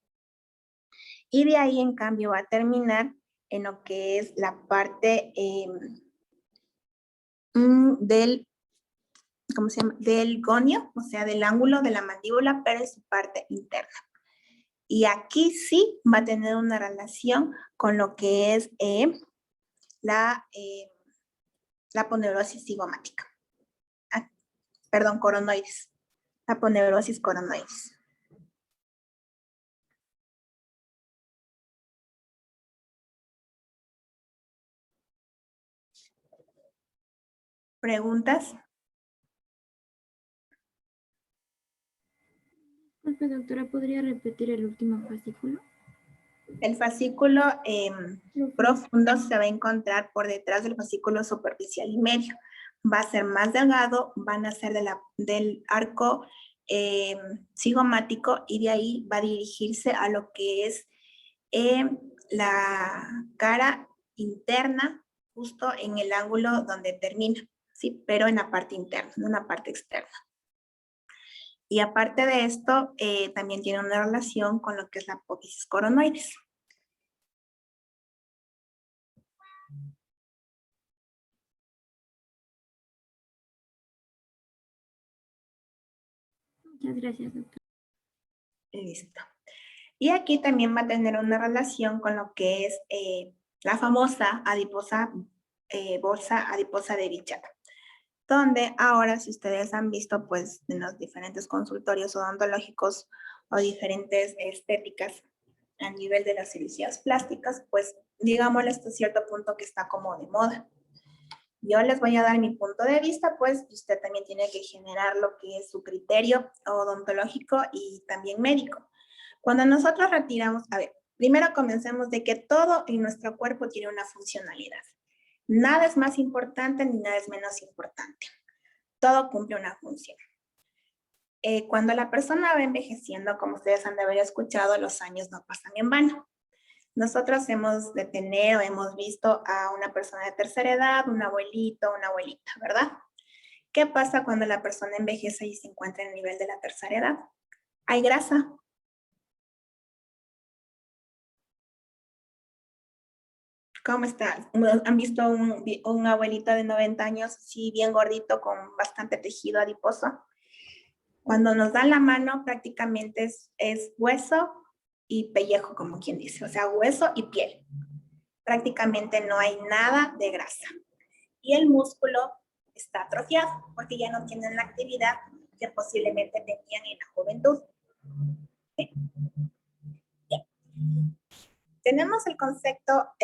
Y de ahí, en cambio, va a terminar en lo que es la parte del, ¿cómo se llama? Del gonio, o sea, del ángulo de la mandíbula, pero en su parte interna. Y aquí sí va a tener una relación con lo que es la aponeurosis cigomática. Perdón, coronoides. La aponeurosis coronoides. ¿Preguntas? Disculpe, doctora, ¿podría repetir el último fascículo? El fascículo profundo se va a encontrar por detrás del fascículo superficial y medio. Va a ser más delgado, van a ser del arco cigomático y de ahí va a dirigirse a lo que es la cara interna, justo en el ángulo donde termina, ¿sí? Pero en la parte interna, no en la parte externa. Y aparte de esto, también tiene una relación con lo que es la apófisis coronoides. Muchas gracias, doctora. Listo. Y aquí también va a tener una relación con lo que es la famosa bolsa adiposa de Bichat, donde ahora, si ustedes han visto, pues, en los diferentes consultorios odontológicos o diferentes estéticas a nivel de las cirugías plásticas, pues, digámosle hasta cierto punto que está como de moda. Yo les voy a dar mi punto de vista, pues, y usted también tiene que generar lo que es su criterio odontológico y también médico. Cuando nosotros retiramos, a ver, primero comencemos de que todo en nuestro cuerpo tiene una funcionalidad. Nada es más importante ni nada es menos importante. Todo cumple una función. Cuando la persona va envejeciendo, como ustedes han de haber escuchado, los años no pasan en vano. Nosotros hemos de tener o hemos visto a una persona de tercera edad, un abuelito, una abuelita, ¿verdad? ¿Qué pasa cuando la persona envejece y se encuentra en el nivel de la tercera edad? Hay grasa. ¿Cómo está? ¿Han visto un abuelito de 90 años, sí, bien gordito, con bastante tejido adiposo? Cuando nos dan la mano, prácticamente es hueso y pellejo, como quien dice, o sea, hueso y piel. Prácticamente no hay nada de grasa. Y el músculo está atrofiado, porque ya no tienen la actividad que posiblemente tenían en la juventud. ¿Sí? Ya. Tenemos el concepto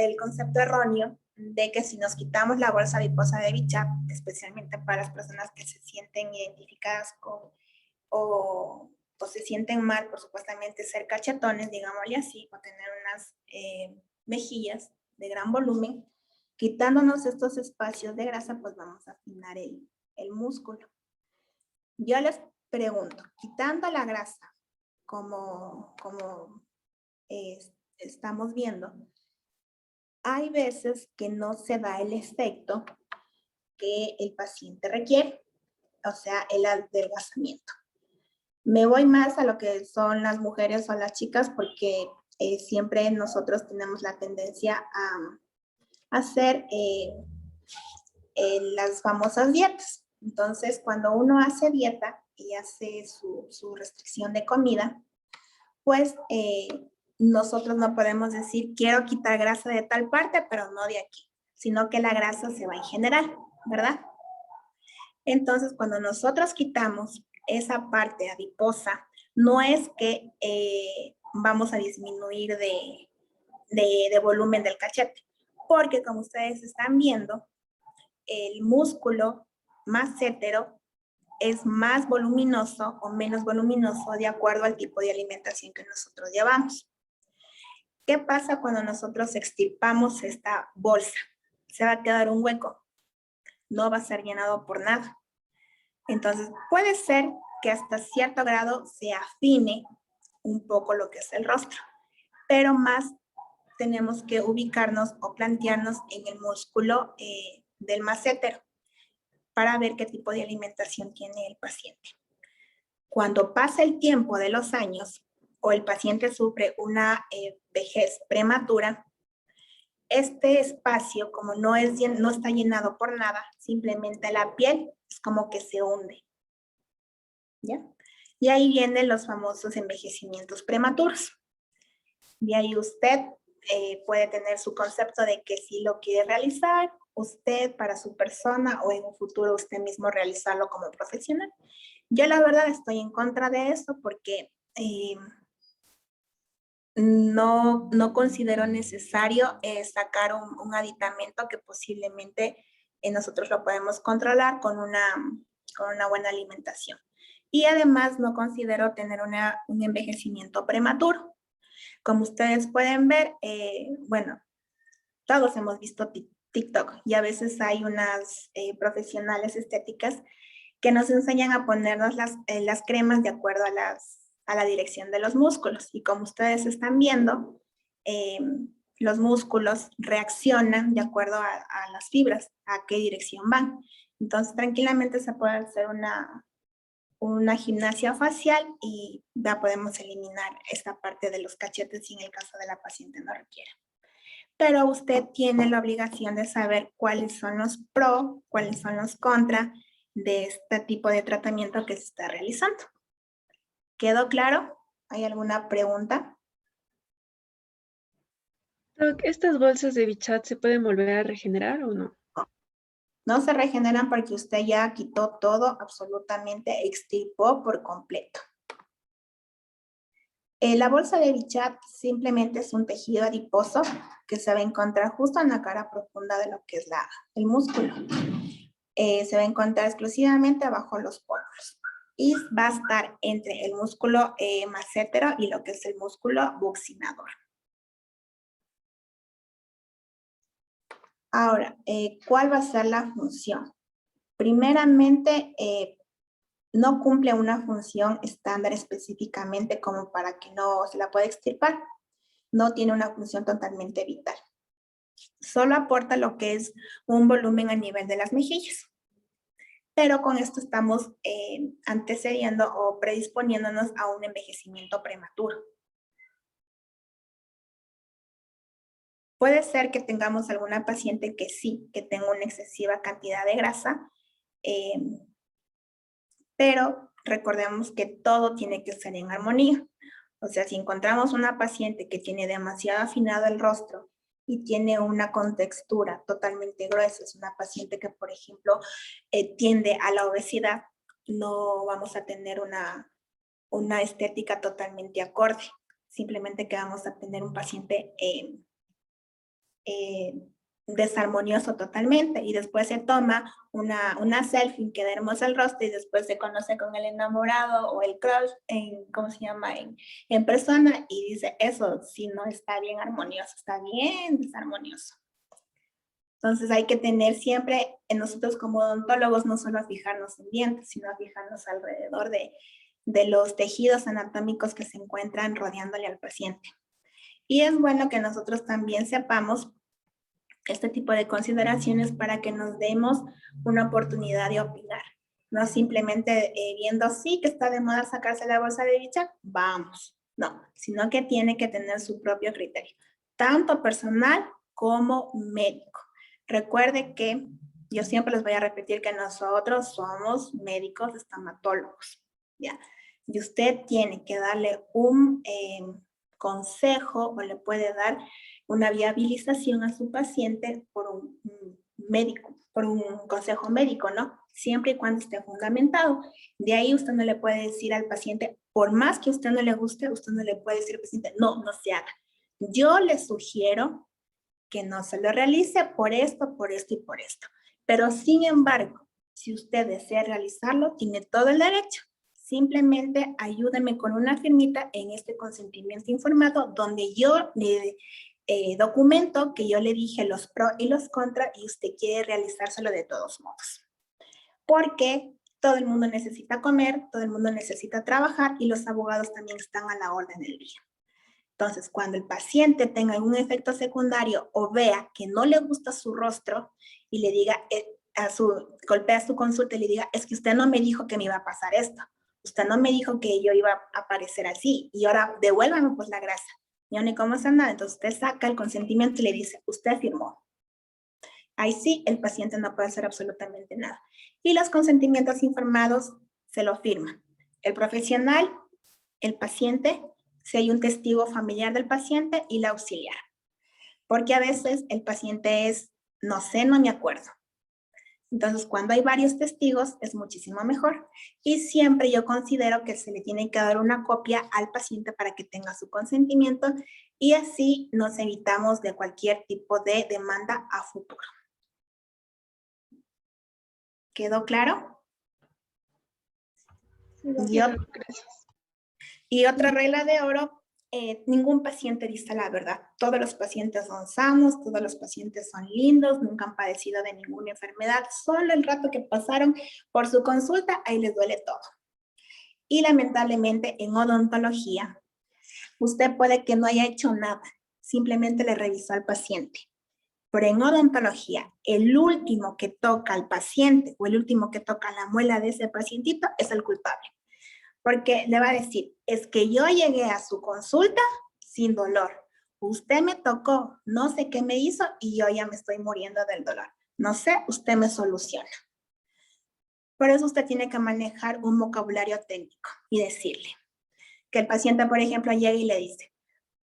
erróneo de que si nos quitamos la bolsa adiposa de Bichat, especialmente para las personas que se sienten identificadas con o se sienten mal por supuestamente ser cachetones, digámosle así, o tener unas mejillas de gran volumen, quitándonos estos espacios de grasa, pues vamos a afinar el músculo. Yo les pregunto, quitando la grasa, como estamos viendo, hay veces que no se da el efecto que el paciente requiere, o sea, el adelgazamiento. Me voy más a lo que son las mujeres o las chicas porque siempre nosotros tenemos la tendencia a hacer las famosas dietas. Entonces, cuando uno hace dieta y hace su restricción de comida, pues nosotros no podemos decir quiero quitar grasa de tal parte, pero no de aquí, sino que la grasa se va en general, ¿verdad? Entonces, cuando nosotros quitamos esa parte adiposa, no es que vamos a disminuir de volumen del cachete. Porque como ustedes están viendo, el músculo massétero es más voluminoso o menos voluminoso de acuerdo al tipo de alimentación que nosotros llevamos. ¿Qué pasa cuando nosotros extirpamos esta bolsa? Se va a quedar un hueco. No va a ser llenado por nada. Entonces, puede ser que hasta cierto grado se afine un poco lo que es el rostro, pero más tenemos que ubicarnos o plantearnos en el músculo del massétero para ver qué tipo de alimentación tiene el paciente. Cuando pasa el tiempo de los años o el paciente sufre una vejez prematura, este espacio, como no está llenado por nada, simplemente la piel es como que se hunde. ¿Ya? Y ahí vienen los famosos envejecimientos prematuros. De ahí usted puede tener su concepto de que si lo quiere realizar, usted para su persona o en un futuro usted mismo realizarlo como profesional. Yo la verdad estoy en contra de eso porque no considero necesario sacar un aditamento que posiblemente nosotros lo podemos controlar con una buena alimentación. Y además no considero tener un envejecimiento prematuro. Como ustedes pueden ver, bueno, todos hemos visto TikTok y a veces hay unas profesionales estéticas que nos enseñan a ponernos las cremas de acuerdo a la dirección de los músculos. Y como ustedes están viendo, los músculos reaccionan de acuerdo a las fibras, a qué dirección van. Entonces, tranquilamente se puede hacer una gimnasia facial y ya podemos eliminar esta parte de los cachetes si en el caso de la paciente no requiere. Pero usted tiene la obligación de saber cuáles son los pro, cuáles son los contra de este tipo de tratamiento que se está realizando. ¿Quedó claro? ¿Hay alguna pregunta? Doc, ¿estas bolsas de Bichat se pueden volver a regenerar o no? No se regeneran porque usted ya quitó todo, absolutamente extirpó por completo. La bolsa de Bichat simplemente es un tejido adiposo que se va a encontrar justo en la cara profunda de lo que es el músculo. Se va a encontrar exclusivamente abajo los pómulos y va a estar entre el músculo massétero y lo que es el músculo buccinador. Ahora, ¿cuál va a ser la función? Primeramente, no cumple una función estándar específicamente como para que no se la pueda extirpar. No tiene una función totalmente vital. Solo aporta lo que es un volumen a nivel de las mejillas. Pero con esto estamos antecediendo o predisponiéndonos a un envejecimiento prematuro. Puede ser que tengamos alguna paciente que sí, que tenga una excesiva cantidad de grasa, pero recordemos que todo tiene que ser en armonía. O sea, si encontramos una paciente que tiene demasiado afinado el rostro y tiene una contextura totalmente gruesa, es una paciente que, por ejemplo, tiende a la obesidad, no vamos a tener una estética totalmente acorde. Simplemente que vamos a tener un paciente desarmonioso totalmente y después se toma una selfie que da hermoso el rostro y después se conoce con el enamorado o el crush ¿cómo se llama? En persona y dice eso sí no está bien armonioso, está bien desarmonioso. Entonces hay que tener siempre en nosotros como odontólogos no solo a fijarnos en dientes, sino a fijarnos alrededor de los tejidos anatómicos que se encuentran rodeándole al paciente. Y es bueno que nosotros también sepamos este tipo de consideraciones para que nos demos una oportunidad de opinar. No simplemente viendo sí que está de moda sacarse la bolsa de Bichat, vamos. No, sino que tiene que tener su propio criterio, tanto personal como médico. Recuerde que yo siempre les voy a repetir que nosotros somos médicos estomatólogos, ¿ya? Y usted tiene que darle un consejo o le puede dar una viabilización a su paciente por un médico, por un consejo médico, ¿no? Siempre y cuando esté fundamentado. De ahí usted no le puede decir al paciente, por más que a usted no le guste, usted no le puede decir al paciente, no se haga. yo le sugiero que no se lo realice por esto y por esto. Pero sin embargo, si usted desea realizarlo, tiene todo el derecho. Simplemente ayúdeme con una firmita en este consentimiento informado donde yo le documento que yo le dije los pros y los contras y usted quiere realizárselo de todos modos. Porque todo el mundo necesita comer, todo el mundo necesita trabajar y los abogados también están a la orden del día. Entonces, cuando el paciente tenga algún efecto secundario o vea que no le gusta su rostro y le diga, golpea su consulta y le diga, es que usted no me dijo que me iba a pasar esto. Usted no me dijo que yo iba a aparecer así y ahora devuélvame pues la grasa. Yo ni cómo hacer nada. Entonces usted saca el consentimiento y le dice, usted firmó. Ahí sí, el paciente no puede hacer absolutamente nada. Y los consentimientos informados se lo firman el profesional, el paciente, si hay un testigo familiar del paciente y la auxiliar. Porque a veces el paciente es, no sé, no me acuerdo. Entonces, cuando hay varios testigos, es muchísimo mejor. Y siempre yo considero que se le tiene que dar una copia al paciente para que tenga su consentimiento y así nos evitamos de cualquier tipo de demanda a futuro. ¿Quedó claro? Sí, gracias. Y otra regla de oro, ningún paciente dice la verdad. Todos los pacientes son sanos, todos los pacientes son lindos, nunca han padecido de ninguna enfermedad. Solo el rato que pasaron por su consulta, ahí les duele todo. Y lamentablemente en odontología, usted puede que no haya hecho nada, simplemente le revisó al paciente. Pero en odontología, el último que toca al paciente o el último que toca la muela de ese pacientito es el culpable. Porque le va a decir, es que yo llegué a su consulta sin dolor. Usted me tocó, no sé qué me hizo y yo ya me estoy muriendo del dolor. No sé, usted me soluciona. Por eso usted tiene que manejar un vocabulario técnico y decirle que el paciente, por ejemplo, llega y le dice,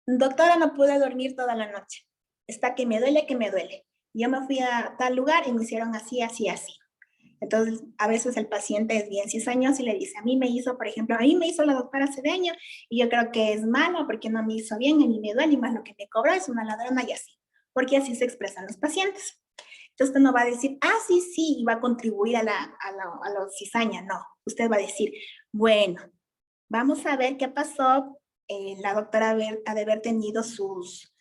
doctora, no pude dormir toda la noche. Está que me duele, que me duele. Yo me fui a tal lugar y me hicieron así, así, así. Entonces, a veces el paciente es bien cizañoso y le dice, a mí me hizo, por ejemplo, a mí me hizo la doctora Cedeño y yo creo que es malo porque no me hizo bien, a mí me duele y más lo que me cobró es una ladrona y así. Porque así se expresan los pacientes. Entonces, usted no va a decir, sí, sí, y va a contribuir a la cizaña. No, usted va a decir, bueno, vamos a ver qué pasó. La doctora ha de haber tenido sus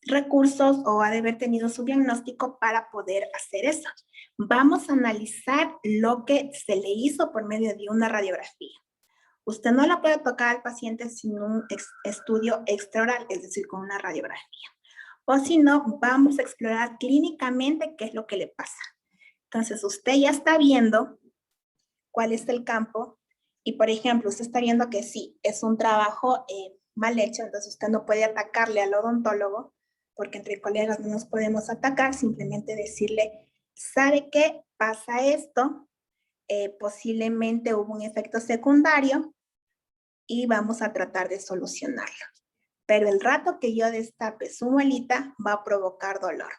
recursos o ha de haber tenido su diagnóstico para poder hacer eso. Vamos a analizar lo que se le hizo por medio de una radiografía. Usted no la puede tocar al paciente sin un estudio extraoral, es decir, con una radiografía. O si no, vamos a explorar clínicamente qué es lo que le pasa. Entonces, usted ya está viendo cuál es el campo y, por ejemplo, usted está viendo que sí, es un trabajo mal hecho, entonces usted no puede atacarle al odontólogo, porque entre colegas no nos podemos atacar, simplemente decirle, ¿sabe qué? Pasa esto, posiblemente hubo un efecto secundario y vamos a tratar de solucionarlo. Pero el rato que yo destape su muelita va a provocar dolor.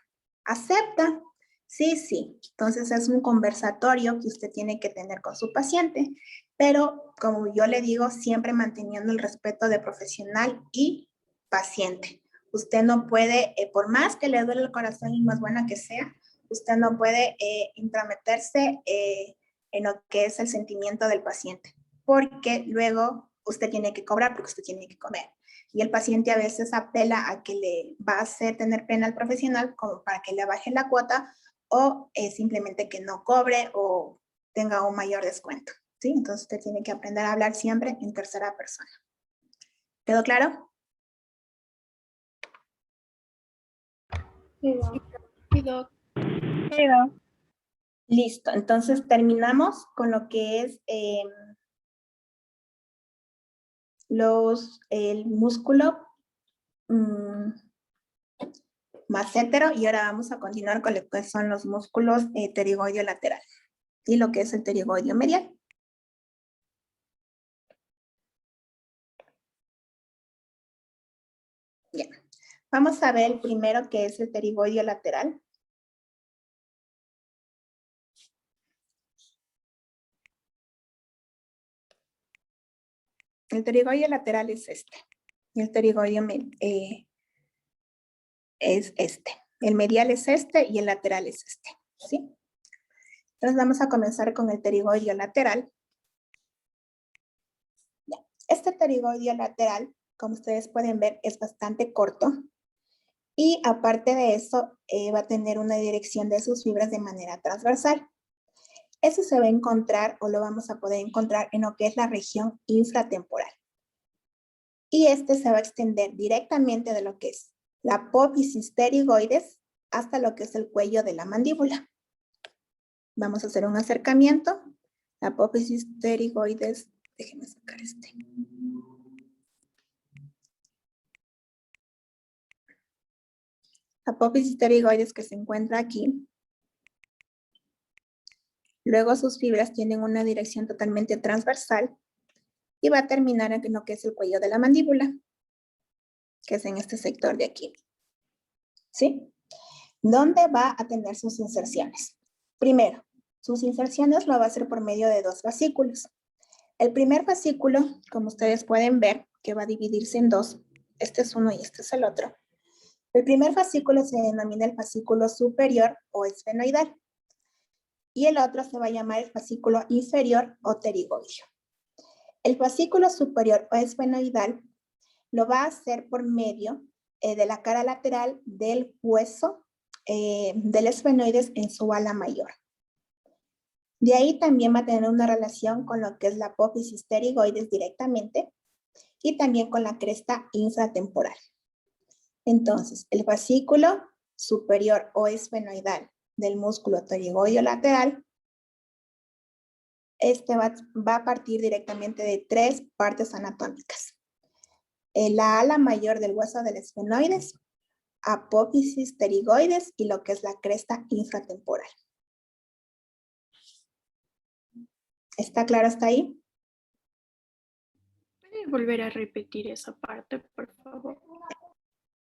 ¿Acepta? Sí, sí. Entonces es un conversatorio que usted tiene que tener con su paciente, pero como yo le digo, siempre manteniendo el respeto de profesional y paciente. Usted no puede, por más que le duele el corazón y más buena que sea, usted no puede intrometerse en lo que es el sentimiento del paciente, porque luego usted tiene que cobrar porque usted tiene que comer. Y el paciente a veces apela a que le va a hacer tener pena al profesional como para que le baje la cuota o simplemente que no cobre o tenga un mayor descuento. ¿Sí? Entonces usted tiene que aprender a hablar siempre en tercera persona. ¿Quedó claro? Listo, entonces terminamos con lo que es el músculo massétero y ahora vamos a continuar con lo que son los músculos pterigoideo lateral y lo que es el pterigoideo medial. Bien, vamos a ver el primero que es el pterigoideo lateral. El pterigoideo lateral es este. Y el pterigoideo es este. El medial es este y el lateral es este, ¿sí? Entonces vamos a comenzar con el pterigoideo lateral. Ya. Este pterigoideo lateral, como ustedes pueden ver, es bastante corto. Y aparte de eso, va a tener una dirección de sus fibras de manera transversal. Eso se va a encontrar o lo vamos a poder encontrar en lo que es la región infratemporal. Y este se va a extender directamente de lo que es la apófisis pterigoides hasta lo que es el cuello de la mandíbula. Vamos a hacer un acercamiento. La apófisis pterigoides, déjenme sacar este. Apófisis pterigoides que se encuentra aquí. Luego sus fibras tienen una dirección totalmente transversal y va a terminar en lo que es el cuello de la mandíbula, que es en este sector de aquí. ¿Sí? ¿Dónde va a tener sus inserciones? Primero, sus inserciones lo va a hacer por medio de dos fascículos. El primer fascículo, como ustedes pueden ver, que va a dividirse en dos. Este es uno y este es el otro. El primer fascículo se denomina el fascículo superior o esfenoidal. Y el otro se va a llamar el fascículo inferior o pterigoideo. El fascículo superior o esfenoidal lo va a hacer por medio de la cara lateral del hueso del esfenoides en su ala mayor. De ahí también va a tener una relación con lo que es la apófisis pterigoides directamente y también con la cresta infratemporal. Entonces, el fascículo superior o esfenoidal del músculo pterigoideo lateral, este va a partir directamente de tres partes anatómicas. La ala mayor del hueso del esfenoides, apófisis pterigoides y lo que es la cresta infratemporal. ¿Está claro hasta ahí? ¿Puedes volver a repetir esa parte, por favor?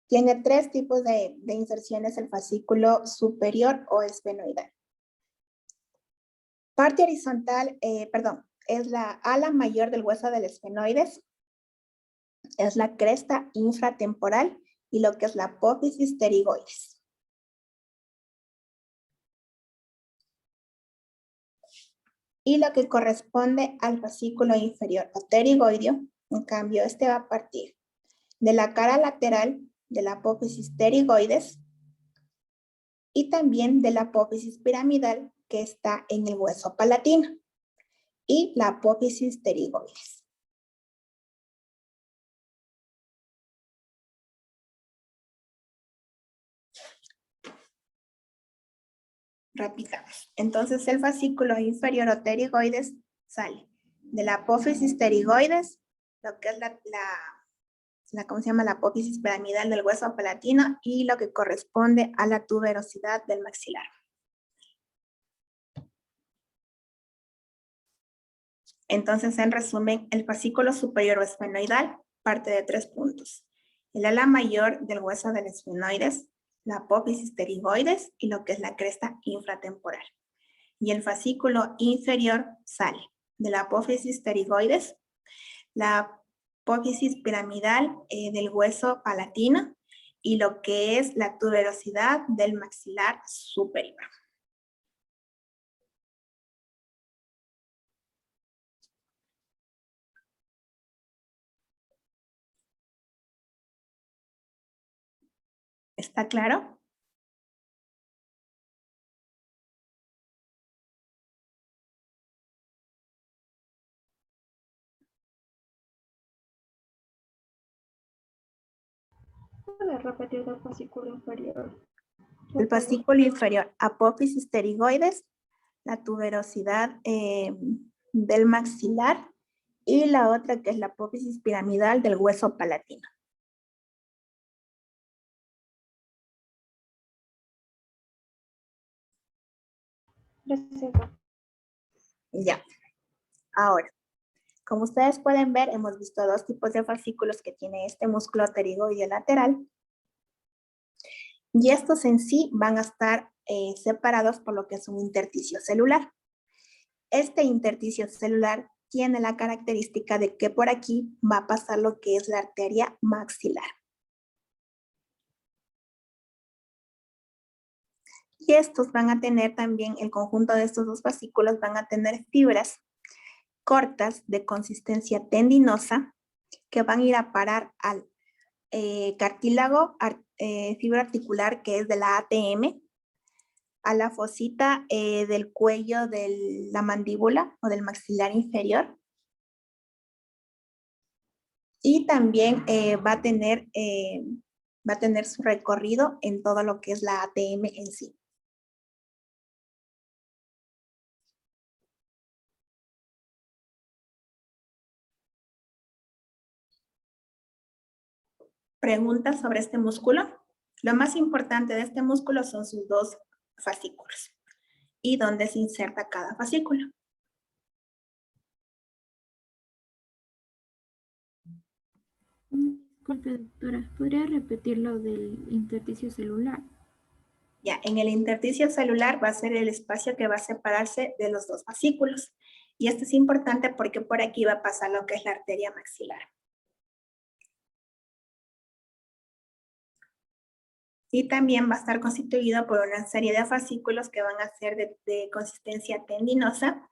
Tiene tres tipos de inserciones el fascículo superior o esfenoidal. Parte horizontal, es la ala mayor del hueso del esfenoides, es la cresta infratemporal y lo que es la apófisis pterigoides. Y lo que corresponde al fascículo inferior o pterigoideo, en cambio, este va a partir de la cara lateral de la apófisis pterigoides y también de la apófisis piramidal que está en el hueso palatino y la apófisis pterigoides. Repitamos. Entonces el fascículo inferior o pterigoides sale de la apófisis pterigoides, lo que es ¿cómo se llama? La apófisis piramidal del hueso palatino y lo que corresponde a la tuberosidad del maxilar. Entonces, en resumen, el fascículo superior o esfenoidal parte de tres puntos. El ala mayor del hueso del esfenoides, la apófisis pterigoides y lo que es la cresta infratemporal. Y el fascículo inferior sale de la apófisis pterigoides, la apófisis piramidal del hueso palatino y lo que es la tuberosidad del maxilar superior. ¿Está claro? ¿Puede repetir el fascículo inferior? El fascículo inferior, apófisis pterigoides, la tuberosidad del maxilar y la otra que es la apófisis piramidal del hueso palatino. Gracias. Ya. Ahora, como ustedes pueden ver, hemos visto dos tipos de fascículos que tiene este músculo pterigoideo lateral. Y estos en sí van a estar separados por lo que es un intersticio celular. Este intersticio celular tiene la característica de que por aquí va a pasar lo que es la arteria maxilar. Y estos van a tener también, el conjunto de estos dos fascículos van a tener fibras cortas de consistencia tendinosa que van a ir a parar al cartílago fibroarticular que es de la ATM, a la fosita del cuello de la mandíbula o del maxilar inferior. Y también va a tener su recorrido en todo lo que es la ATM en sí. Preguntas sobre este músculo. Lo más importante de este músculo son sus dos fascículos y dónde se inserta cada fascículo. Disculpe, doctora, ¿podría repetir lo del intersticio celular? Ya, en el intersticio celular va a ser el espacio que va a separarse de los dos fascículos. Y esto es importante porque por aquí va a pasar lo que es la arteria maxilar. Y también va a estar constituido por una serie de fascículos que van a ser de consistencia tendinosa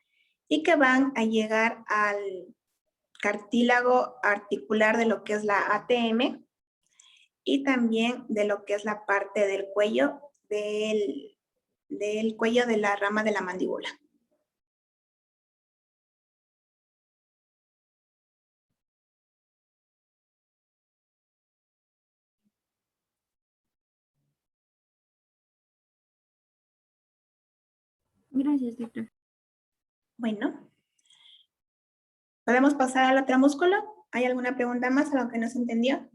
y que van a llegar al cartílago articular de lo que es la ATM y también de lo que es la parte del cuello, del cuello de la rama de la mandíbula. Gracias, doctor. Bueno, ¿podemos pasar al otro músculo? ¿Hay alguna pregunta más a lo que no se entendió?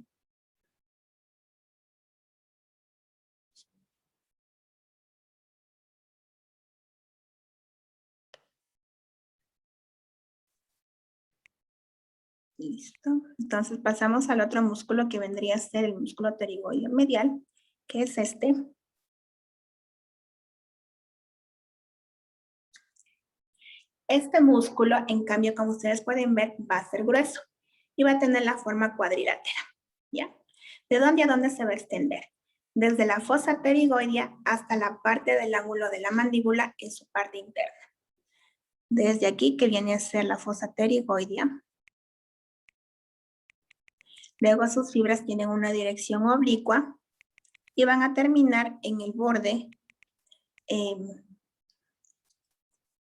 Listo. Entonces pasamos al otro músculo que vendría a ser el músculo pterigoideo medial, que es este. Este músculo, en cambio, como ustedes pueden ver, va a ser grueso y va a tener la forma cuadrilátera, ¿ya? ¿De dónde a dónde se va a extender? Desde la fosa pterigoidea hasta la parte del ángulo de la mandíbula en su parte interna. Desde aquí, que viene a ser la fosa pterigoidea. Luego sus fibras tienen una dirección oblicua y van a terminar en el borde,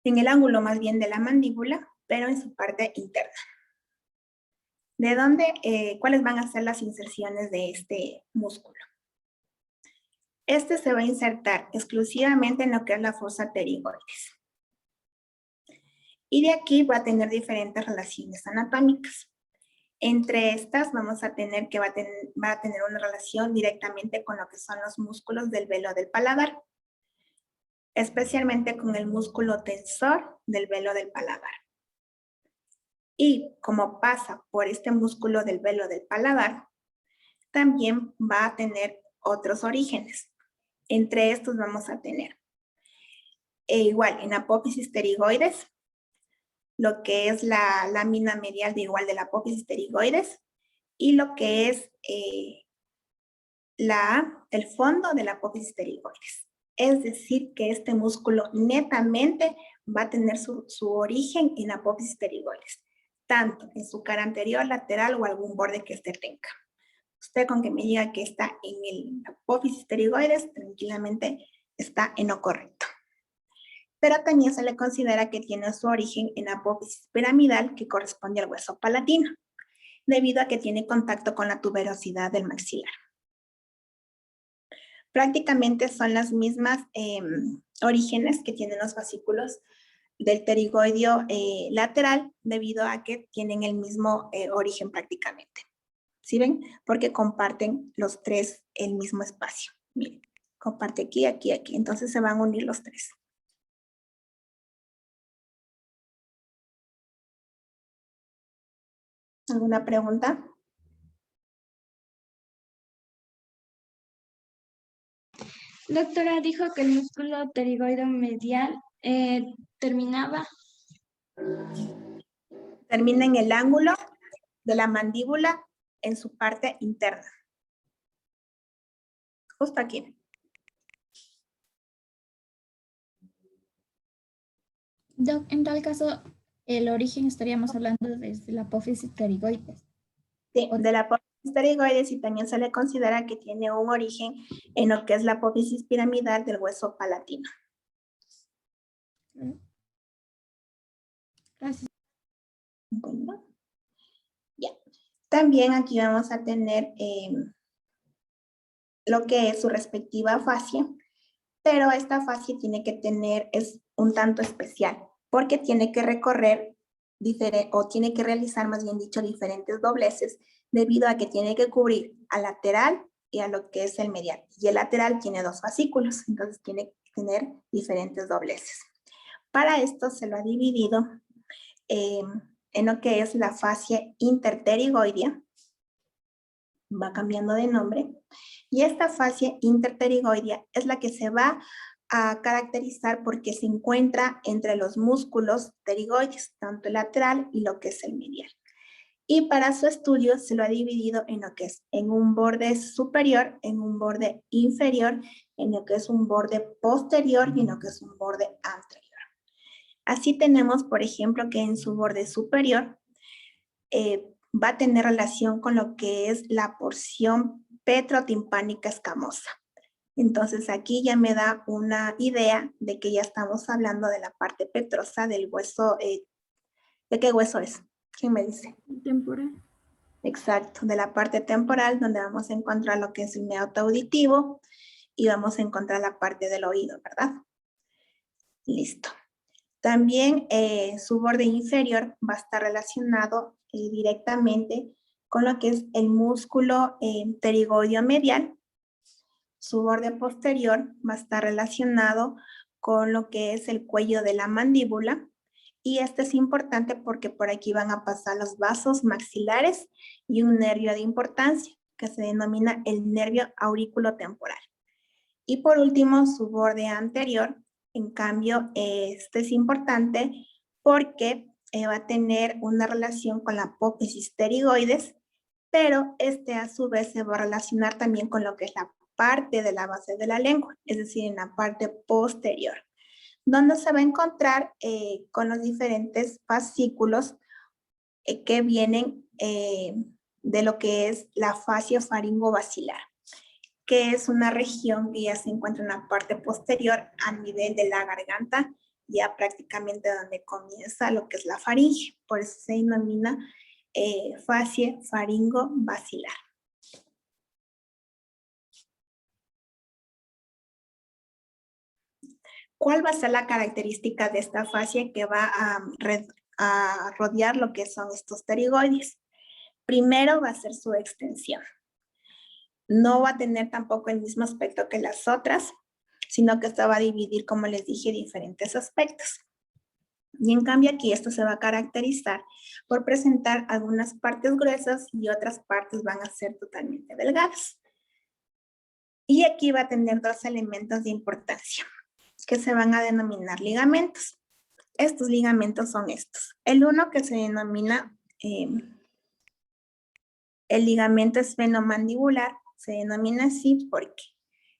en el ángulo más bien de la mandíbula, pero en su parte interna. ¿De dónde, cuáles van a ser las inserciones de este músculo? Este se va a insertar exclusivamente en lo que es la fosa pterigoides. Y de aquí va a tener diferentes relaciones anatómicas. Entre estas vamos a tener que va a tener una relación directamente con lo que son los músculos del velo del paladar, especialmente con el músculo tensor del velo del paladar. Y como pasa por este músculo del velo del paladar, también va a tener otros orígenes. Entre estos vamos a tener, igual en apófisis pterigoides, lo que es la lámina medial de igual de la apófisis pterigoides y lo que es el fondo de la apófisis pterigoides. Es decir, que este músculo netamente va a tener su origen en apófisis pterigoides, tanto en su cara anterior, lateral o algún borde que este tenga. Usted con que me diga que está en el apófisis pterigoides, tranquilamente está en lo correcto. Pero también se le considera que tiene su origen en apófisis piramidal que corresponde al hueso palatino, debido a que tiene contacto con la tuberosidad del maxilar. Prácticamente son las mismas orígenes que tienen los fascículos del pterigoideo lateral, debido a que tienen el mismo origen prácticamente. ¿Sí ven? Porque comparten los tres el mismo espacio. Miren, comparte aquí, aquí, aquí. Entonces se van a unir los tres. ¿Alguna pregunta? Doctora, dijo que el músculo pterigoideo medial terminaba. Termina en el ángulo de la mandíbula en su parte interna. Justo aquí. Doc, en tal caso, el origen estaríamos hablando desde la apófisis pterigoides. Sí, de la apófisis pterigoides, y también se le considera que tiene un origen en lo que es la apófisis piramidal del hueso palatino. Gracias. Bueno, ya. También aquí vamos a tener lo que es su respectiva fascia, pero esta fascia tiene que tener, es un tanto especial, porque tiene que recorrer tiene que realizar, más bien dicho, diferentes dobleces, debido a que tiene que cubrir al lateral y a lo que es el medial. Y el lateral tiene 2 fascículos, entonces tiene que tener diferentes dobleces. Para esto se lo ha dividido en lo que es la fascia interpterigoidea, va cambiando de nombre, y esta fascia interpterigoidea es la que se va a caracterizar porque se encuentra entre los músculos pterigoides, tanto el lateral y lo que es el medial. Y para su estudio se lo ha dividido en lo que es en un borde superior, en un borde inferior, en lo que es un borde posterior y en lo que es un borde anterior. Así tenemos, por ejemplo, que en su borde superior va a tener relación con lo que es la porción petrotimpánica escamosa. Entonces aquí ya me da una idea de que ya estamos hablando de la parte petrosa del hueso. ¿De qué hueso es? ¿Quién me dice? Temporal. Exacto, de la parte temporal, donde vamos a encontrar lo que es el meato auditivo y vamos a encontrar la parte del oído, ¿verdad? Listo. También su borde inferior va a estar relacionado directamente con lo que es el músculo pterigoideo medial. Su borde posterior va a estar relacionado con lo que es el cuello de la mandíbula. Y este es importante porque por aquí van a pasar los vasos maxilares y un nervio de importancia que se denomina el nervio auriculotemporal. Y por último, su borde anterior. En cambio, este es importante porque va a tener una relación con la apófisis pterigoides, pero este a su vez se va a relacionar también con lo que es la parte de la base de la lengua, es decir, en la parte posterior, donde se va a encontrar con los diferentes fascículos que vienen de lo que es la fascia faringobacilar, que es una región que ya se encuentra en la parte posterior a nivel de la garganta, ya prácticamente donde comienza lo que es la faringe. Por eso se denomina fascia faringobacilar. ¿Cuál va a ser la característica de esta fascia que va a rodear lo que son estos pterigoides? Primero va a ser su extensión. No va a tener tampoco el mismo aspecto que las otras, sino que esta va a dividir, como les dije, diferentes aspectos. Y en cambio aquí esto se va a caracterizar por presentar algunas partes gruesas y otras partes van a ser totalmente delgadas. Y aquí va a tener 2 elementos de importancia que se van a denominar ligamentos. Estos ligamentos son estos. El uno que se denomina el ligamento esfenomandibular, se denomina así porque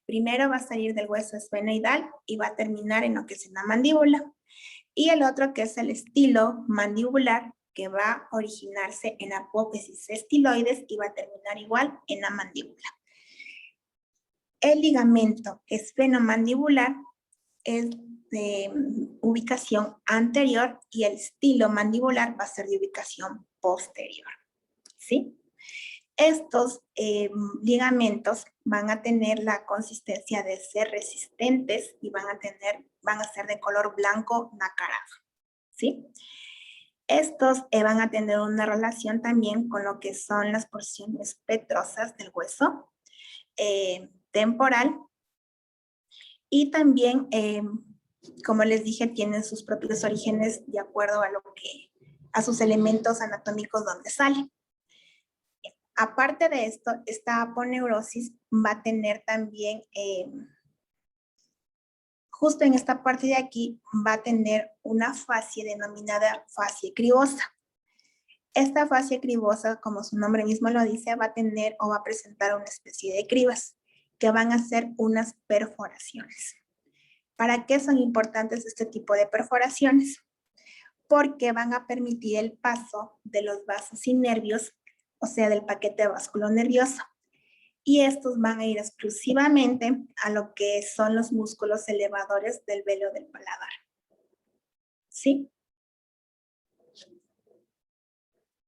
primero va a salir del hueso esfenoidal y va a terminar en lo que es la mandíbula. Y el otro que es el estilo mandibular, que va a originarse en apófisis estiloides y va a terminar igual en la mandíbula. El ligamento esfenomandibular es de ubicación anterior y el estilo mandibular va a ser de ubicación posterior. ¿Sí? Estos ligamentos van a tener la consistencia de ser resistentes y van a ser de color blanco nacarado. ¿Sí? Estos van a tener una relación también con lo que son las porciones petrosas del hueso temporal. Y también, como les dije, tienen sus propios orígenes de acuerdo a sus elementos anatómicos donde salen. Aparte de esto, esta aponeurosis va a tener también, justo en esta parte de aquí, va a tener una fascia denominada fascia cribosa. Esta fascia cribosa, como su nombre mismo lo dice, va a tener o va a presentar una especie de cribas que van a ser unas perforaciones. ¿Para qué son importantes este tipo de perforaciones? Porque van a permitir el paso de los vasos y nervios, o sea, del paquete vasculonervioso. Y estos van a ir exclusivamente a lo que son los músculos elevadores del velo del paladar. ¿Sí?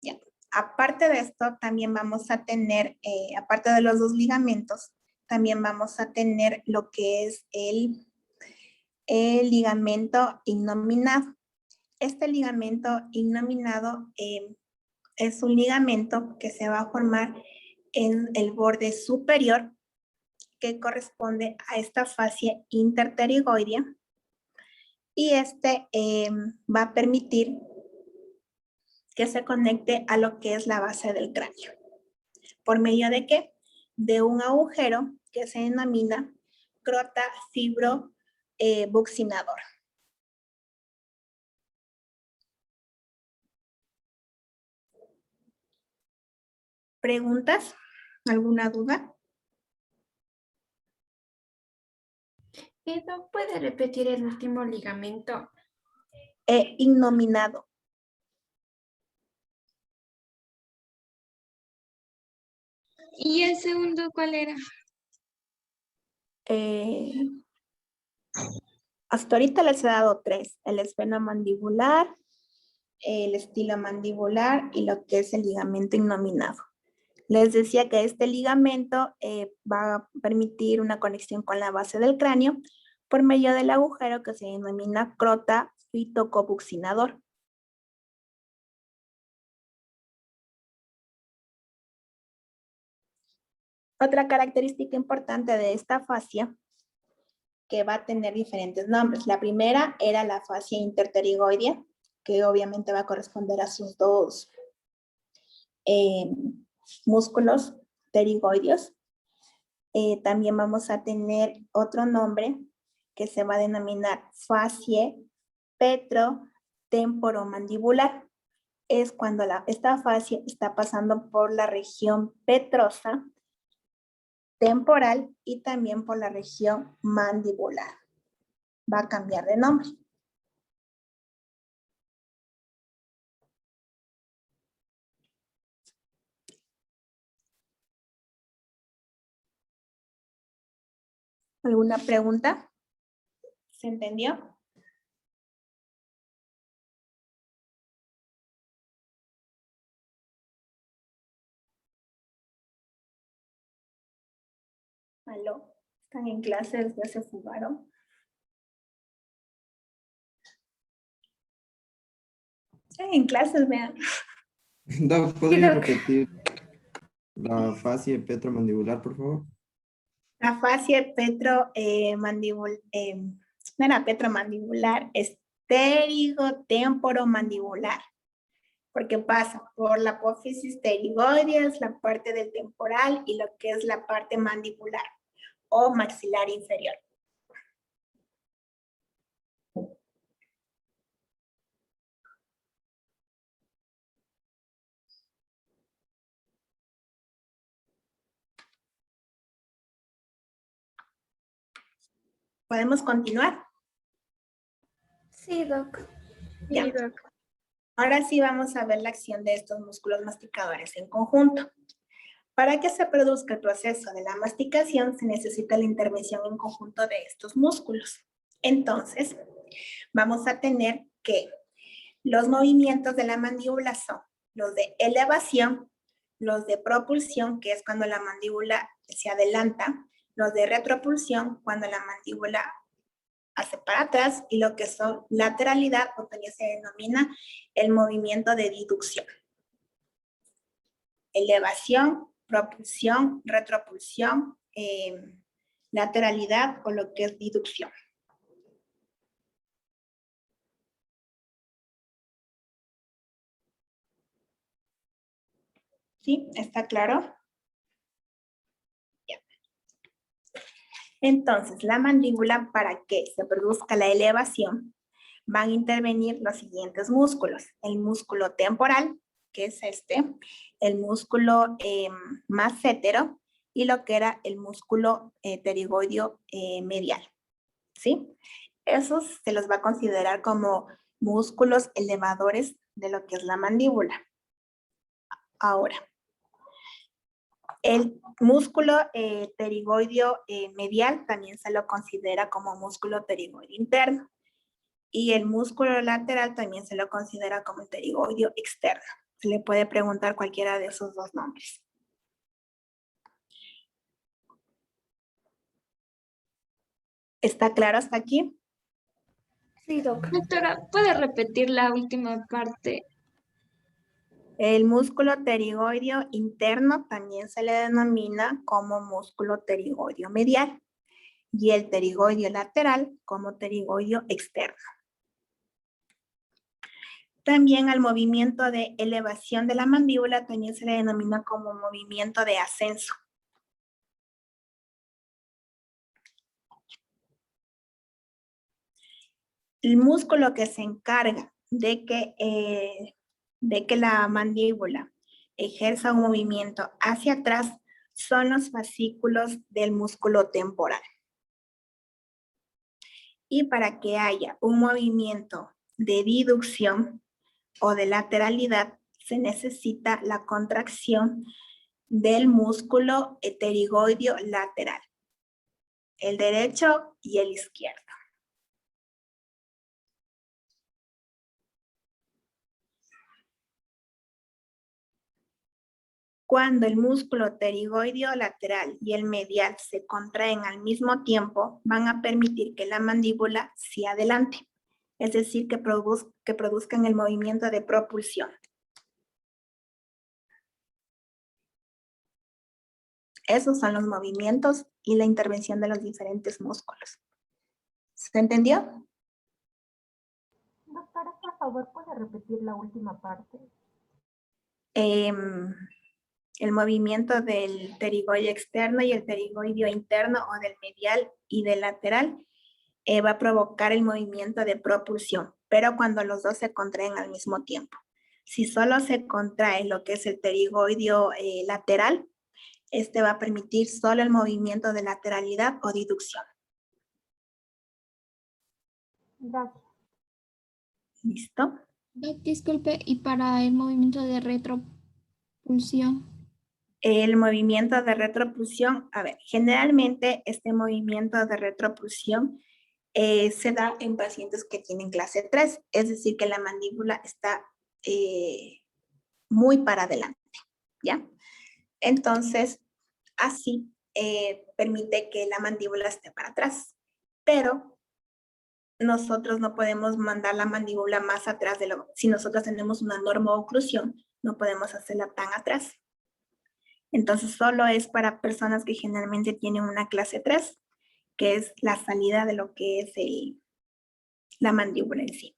Ya. Aparte de esto, también vamos a tener, aparte de los dos ligamentos, también vamos a tener lo que es el ligamento innominado. Este ligamento innominado es un ligamento que se va a formar en el borde superior que corresponde a esta fascia interpterigoidea y este va a permitir que se conecte a lo que es la base del cráneo. ¿Por medio de qué? De un agujero que se denomina crota fibrobuccinador. ¿Preguntas? ¿Alguna duda? Edo, ¿puede repetir el último ligamento? Innominado. ¿Y el segundo cuál era? Hasta ahorita les he dado 3. El esfenomandibular, el estilomandibular y lo que es el ligamento innominado. Les decía que este ligamento va a permitir una conexión con la base del cráneo por medio del agujero que se denomina crota fitocobuccinador. Otra característica importante de esta fascia que va a tener diferentes nombres. La primera era la fascia interpterigoidea, que obviamente va a corresponder a sus dos músculos pterigoideos. También vamos a tener otro nombre que se va a denominar fascia petrotemporomandibular. Es cuando esta fascia está pasando por la región petrosa, temporal y también por la región mandibular. Va a cambiar de nombre. ¿Alguna pregunta? ¿Se entendió? ¿Aló? ¿Están en clases? ¿Ya se fugaron? Están en clases, vean. Doc, ¿podría repetir la fascia petromandibular, por favor? La fascia petromandibular, no era petromandibular, es pterigotemporomandibular, porque pasa por la apófisis pterigoidea, es la parte del temporal y lo que es la parte mandibular o maxilar inferior. ¿Podemos continuar? Sí, Doc. Ya. Sí, Doc. Ahora sí vamos a ver la acción de estos músculos masticadores en conjunto. Para que se produzca el proceso de la masticación se necesita la intervención en conjunto de estos músculos. Entonces, vamos a tener que los movimientos de la mandíbula son los de elevación, los de propulsión, que es cuando la mandíbula se adelanta, los de retropulsión, cuando la mandíbula hace para atrás, y lo que son lateralidad, o también se denomina el movimiento de diducción. Elevación, propulsión, retropulsión, lateralidad o lo que es diducción. ¿Sí? ¿Está claro? Ya. Entonces, la mandíbula, para que se produzca la elevación, van a intervenir los siguientes músculos. El músculo temporal, que es el músculo massétero, y lo que era el músculo pterigoideo medial, ¿sí? Esos se los va a considerar como músculos elevadores de lo que es la mandíbula. Ahora, el músculo pterigoideo medial también se lo considera como músculo pterigoideo interno. Y el músculo lateral también se lo considera como pterigoideo externo. Se le puede preguntar cualquiera de esos dos nombres. ¿Está claro hasta aquí? Sí, doctora, ¿puede repetir la última parte? El músculo pterigoideo interno también se le denomina como músculo pterigoideo medial y el pterigoideo lateral como pterigoideo externo. También al movimiento de elevación de la mandíbula también se le denomina como movimiento de ascenso. El músculo que se encarga de que la mandíbula ejerza un movimiento hacia atrás son los fascículos del músculo temporal. Y para que haya un movimiento de diducción o de lateralidad, se necesita la contracción del músculo pterigoideo lateral, el derecho y el izquierdo. Cuando el músculo pterigoideo lateral y el medial se contraen al mismo tiempo, van a permitir que la mandíbula se adelante, es decir, que produzcan el movimiento de propulsión. Esos son los movimientos y la intervención de los diferentes músculos. ¿Se entendió? Doctora, por favor, ¿puede repetir la última parte? El movimiento del pterigoideo externo y el pterigoideo interno, o del medial y del lateral, va a provocar el movimiento de propulsión, pero cuando los dos se contraen al mismo tiempo. Si solo se contrae lo que es el pterigoideo lateral, este va a permitir solo el movimiento de lateralidad o diducción. Gracias. ¿Listo? Disculpe, ¿y para el movimiento de retropulsión? El movimiento de retropulsión, a ver, generalmente este movimiento de retropulsión se da en pacientes que tienen clase 3, es decir, que la mandíbula está muy para adelante, ¿ya? Entonces, así permite que la mandíbula esté para atrás, pero nosotros no podemos mandar la mandíbula más atrás de lo, si nosotros tenemos una normo-oclusión, no podemos hacerla tan atrás. Entonces, solo es para personas que generalmente tienen una clase 3, que es la salida de lo que es la mandíbula en sí.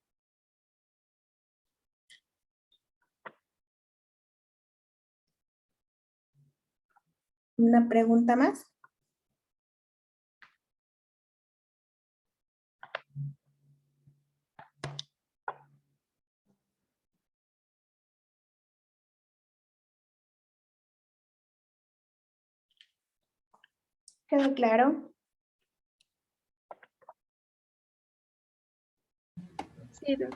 ¿Una pregunta más? ¿Quedó claro? Sí, doc.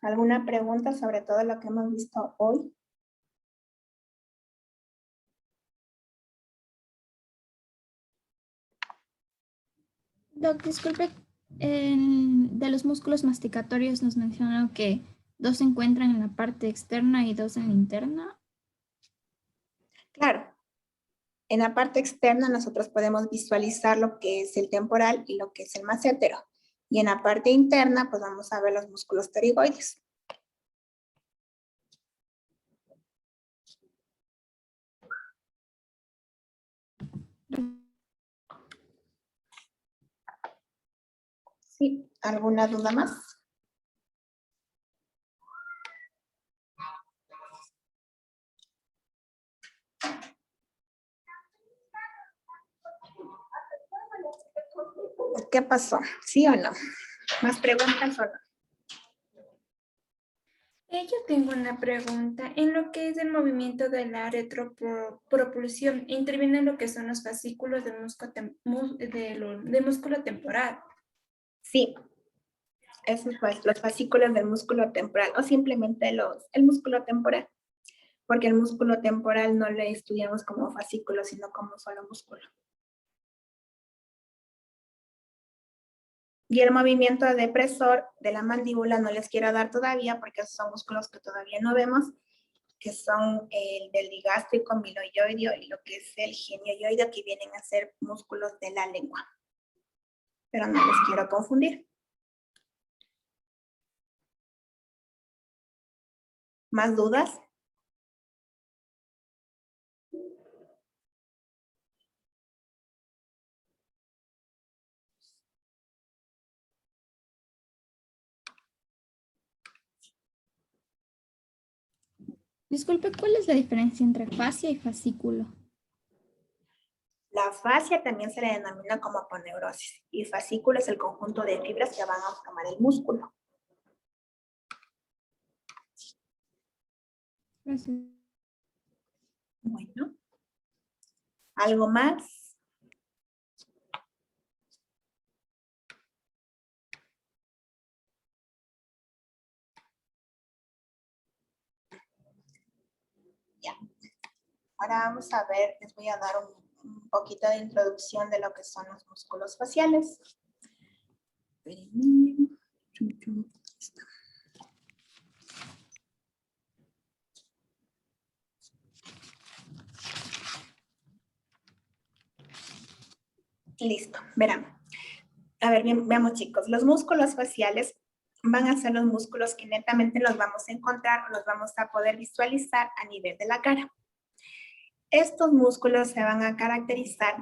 ¿Alguna pregunta sobre todo lo que hemos visto hoy? Doc, disculpe, de los músculos masticatorios nos mencionó que 2 se encuentran en la parte externa y 2 en la interna. Claro. En la parte externa nosotros podemos visualizar lo que es el temporal y lo que es el massétero. Y en la parte interna, pues vamos a ver los músculos pterigoides. Sí, ¿alguna duda más? ¿Qué pasó? ¿Sí o no? ¿Más preguntas o no? Yo tengo una pregunta. En lo que es el movimiento de la retropropulsión, intervienen lo que son los fascículos del músculo temporal. Sí, esos pues, los fascículos del músculo temporal o simplemente el músculo temporal, porque el músculo temporal no lo estudiamos como fascículo, sino como solo músculo. Y el movimiento depresor de la mandíbula no les quiero dar todavía porque esos son músculos que todavía no vemos, que son el del digástrico, miloioideo y lo que es el genioioideo, que vienen a ser músculos de la lengua. Pero no les quiero confundir. ¿Más dudas? Disculpe, ¿cuál es la diferencia entre fascia y fascículo? La fascia también se le denomina como aponeurosis y fascículo es el conjunto de fibras que van a formar el músculo. Gracias. Bueno. ¿Algo más? Ya. Ahora vamos a ver, les voy a dar un poquito de introducción de lo que son los músculos faciales. Listo, verán. A ver, bien, veamos chicos, los músculos faciales van a ser los músculos que netamente los vamos a encontrar o los vamos a poder visualizar a nivel de la cara. Estos músculos se van a caracterizar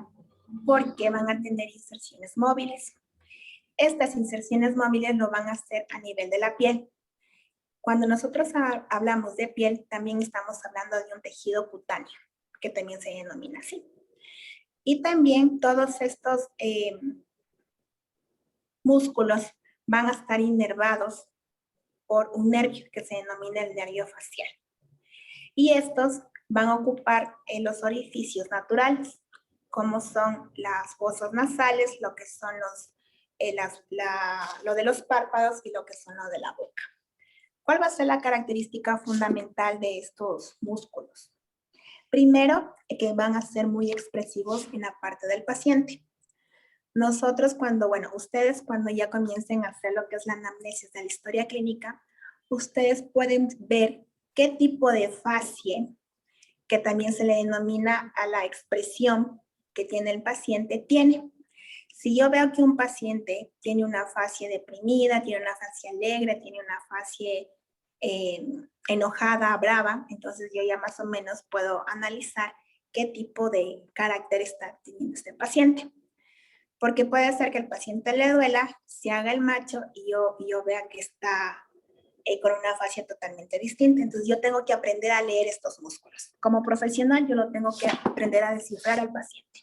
porque van a tener inserciones móviles. Estas inserciones móviles lo van a hacer a nivel de la piel. Cuando nosotros hablamos de piel, también estamos hablando de un tejido cutáneo, que también se denomina así. Y también todos estos músculos van a estar inervados por un nervio que se denomina el nervio facial. Y estos van a ocupar los orificios naturales, como son las fosas nasales, lo que son lo de los párpados y lo que son lo de la boca. ¿Cuál va a ser la característica fundamental de estos músculos? Primero, que van a ser muy expresivos en la parte del paciente. Nosotros ustedes cuando ya comiencen a hacer lo que es la anamnesis de la historia clínica, ustedes pueden ver qué tipo de fascia, que también se le denomina a la expresión que tiene el paciente, tiene. Si yo veo que un paciente tiene una fascia deprimida, tiene una fascia alegre, tiene una fascia enojada, brava, entonces yo ya más o menos puedo analizar qué tipo de carácter está teniendo este paciente. Porque puede ser que el paciente le duela, se haga el macho y yo vea que está con una fascia totalmente distinta. Entonces yo tengo que aprender a leer estos músculos. Como profesional yo lo tengo que aprender a descifrar al paciente.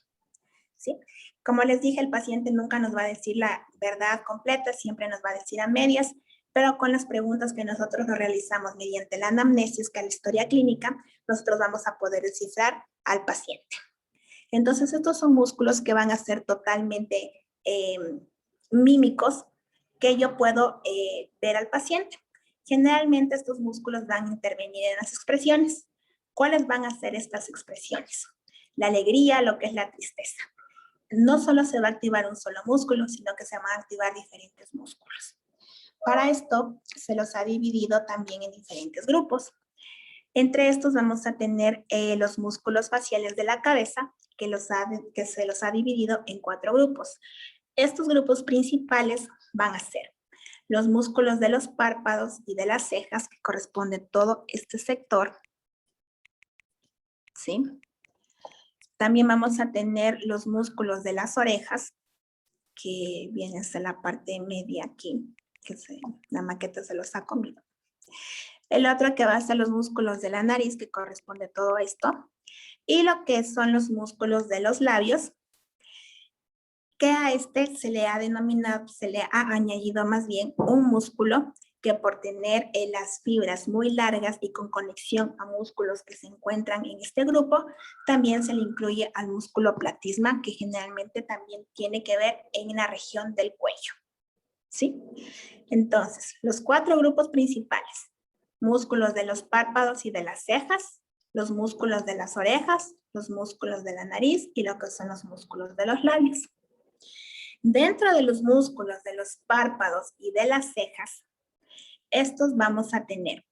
¿Sí? Como les dije, el paciente nunca nos va a decir la verdad completa, siempre nos va a decir a medias, pero con las preguntas que nosotros nos realizamos mediante la anamnesis, que es la historia clínica, nosotros vamos a poder descifrar al paciente. Entonces, estos son músculos que van a ser totalmente mímicos, que yo puedo ver al paciente. Generalmente, estos músculos van a intervenir en las expresiones. ¿Cuáles van a ser estas expresiones? La alegría, lo que es la tristeza. No solo se va a activar un solo músculo, sino que se van a activar diferentes músculos. Para esto, se los ha dividido también en diferentes grupos. Entre estos vamos a tener los músculos faciales de la cabeza, que se los ha dividido en 4 grupos. Estos grupos principales van a ser los músculos de los párpados y de las cejas, que corresponde todo este sector. ¿Sí? También vamos a tener los músculos de las orejas, que viene hasta la parte media aquí, que la maqueta se los ha comido. El otro que va a ser los músculos de la nariz, que corresponde a todo esto. Y lo que son los músculos de los labios, que a este se le ha denominado, se le ha añadido más bien un músculo que por tener las fibras muy largas y con conexión a músculos que se encuentran en este grupo, también se le incluye al músculo platisma, que generalmente también tiene que ver en la región del cuello. ¿Sí? Entonces, los 4 grupos principales: músculos de los párpados y de las cejas, los músculos de las orejas, los músculos de la nariz y lo que son los músculos de los labios. Dentro de los músculos de los párpados y de las cejas, estos vamos a tener.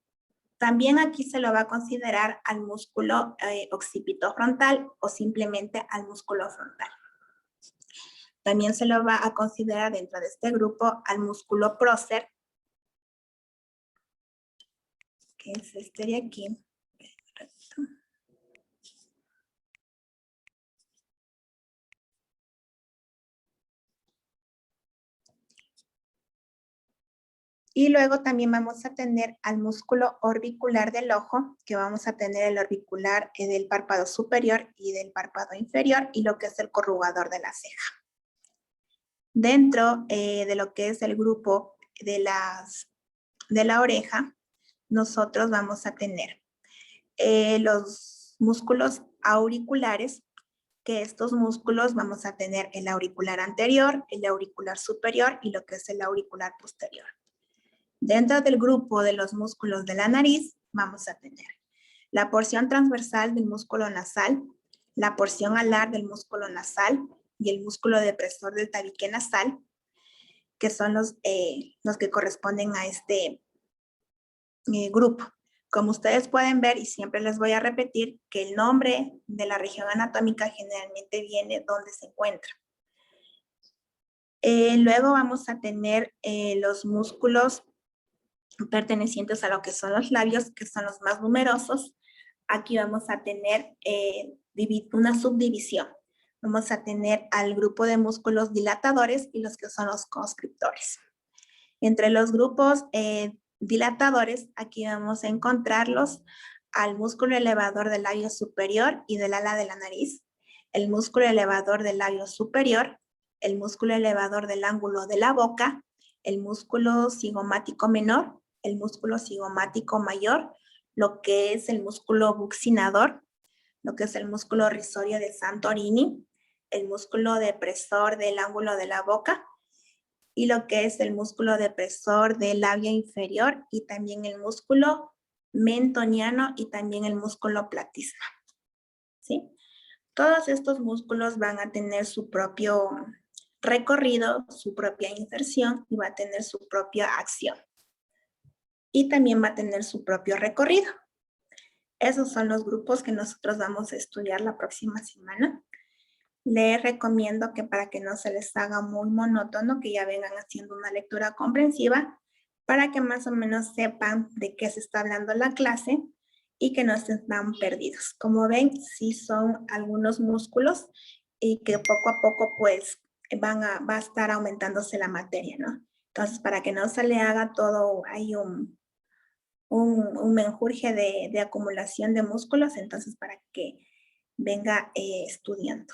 También aquí se lo va a considerar al músculo occipitofrontal o simplemente al músculo frontal. También se lo va a considerar dentro de este grupo al músculo prócer, que es este de aquí. Y luego también vamos a tener al músculo orbicular del ojo, que vamos a tener el orbicular del párpado superior y del párpado inferior, y lo que es el corrugador de la ceja. Dentro de lo que es el grupo de la oreja, nosotros vamos a tener los músculos auriculares, que estos músculos vamos a tener el auricular anterior, el auricular superior y lo que es el auricular posterior. Dentro del grupo de los músculos de la nariz, vamos a tener la porción transversal del músculo nasal, la porción alar del músculo nasal y el músculo depresor del tabique nasal, que son los que corresponden a este grupo. Como ustedes pueden ver, y siempre les voy a repetir, que el nombre de la región anatómica generalmente viene donde se encuentra. Luego vamos a tener los músculos pertenecientes a lo que son los labios, que son los más numerosos. Aquí vamos a tener una subdivisión. Vamos a tener al grupo de músculos dilatadores y los que son los conscriptores. Entre los grupos dilatadores, aquí vamos a encontrarlos al músculo elevador del labio superior y del ala de la nariz, el músculo elevador del labio superior, el músculo elevador del ángulo de la boca, el músculo cigomático menor, el músculo cigomático mayor, lo que es el músculo buccinador, lo que es el músculo risorio de Santorini, el músculo depresor del ángulo de la boca y lo que es el músculo depresor del labio inferior y también el músculo mentoniano y también el músculo platisma. ¿Sí? Todos estos músculos van a tener su propio recorrido, su propia inserción y va a tener su propia acción. Y también va a tener su propio recorrido. Esos son los grupos que nosotros vamos a estudiar la próxima semana. Les recomiendo que para que no se les haga muy monótono, que ya vengan haciendo una lectura comprensiva para que más o menos sepan de qué se está hablando la clase y que no estén tan perdidos. Como ven, sí son algunos músculos y que poco a poco pues va a estar aumentándose la materia, ¿no? Entonces, para que no se le haga todo, hay un menjurje de acumulación de músculos, entonces para que venga estudiando.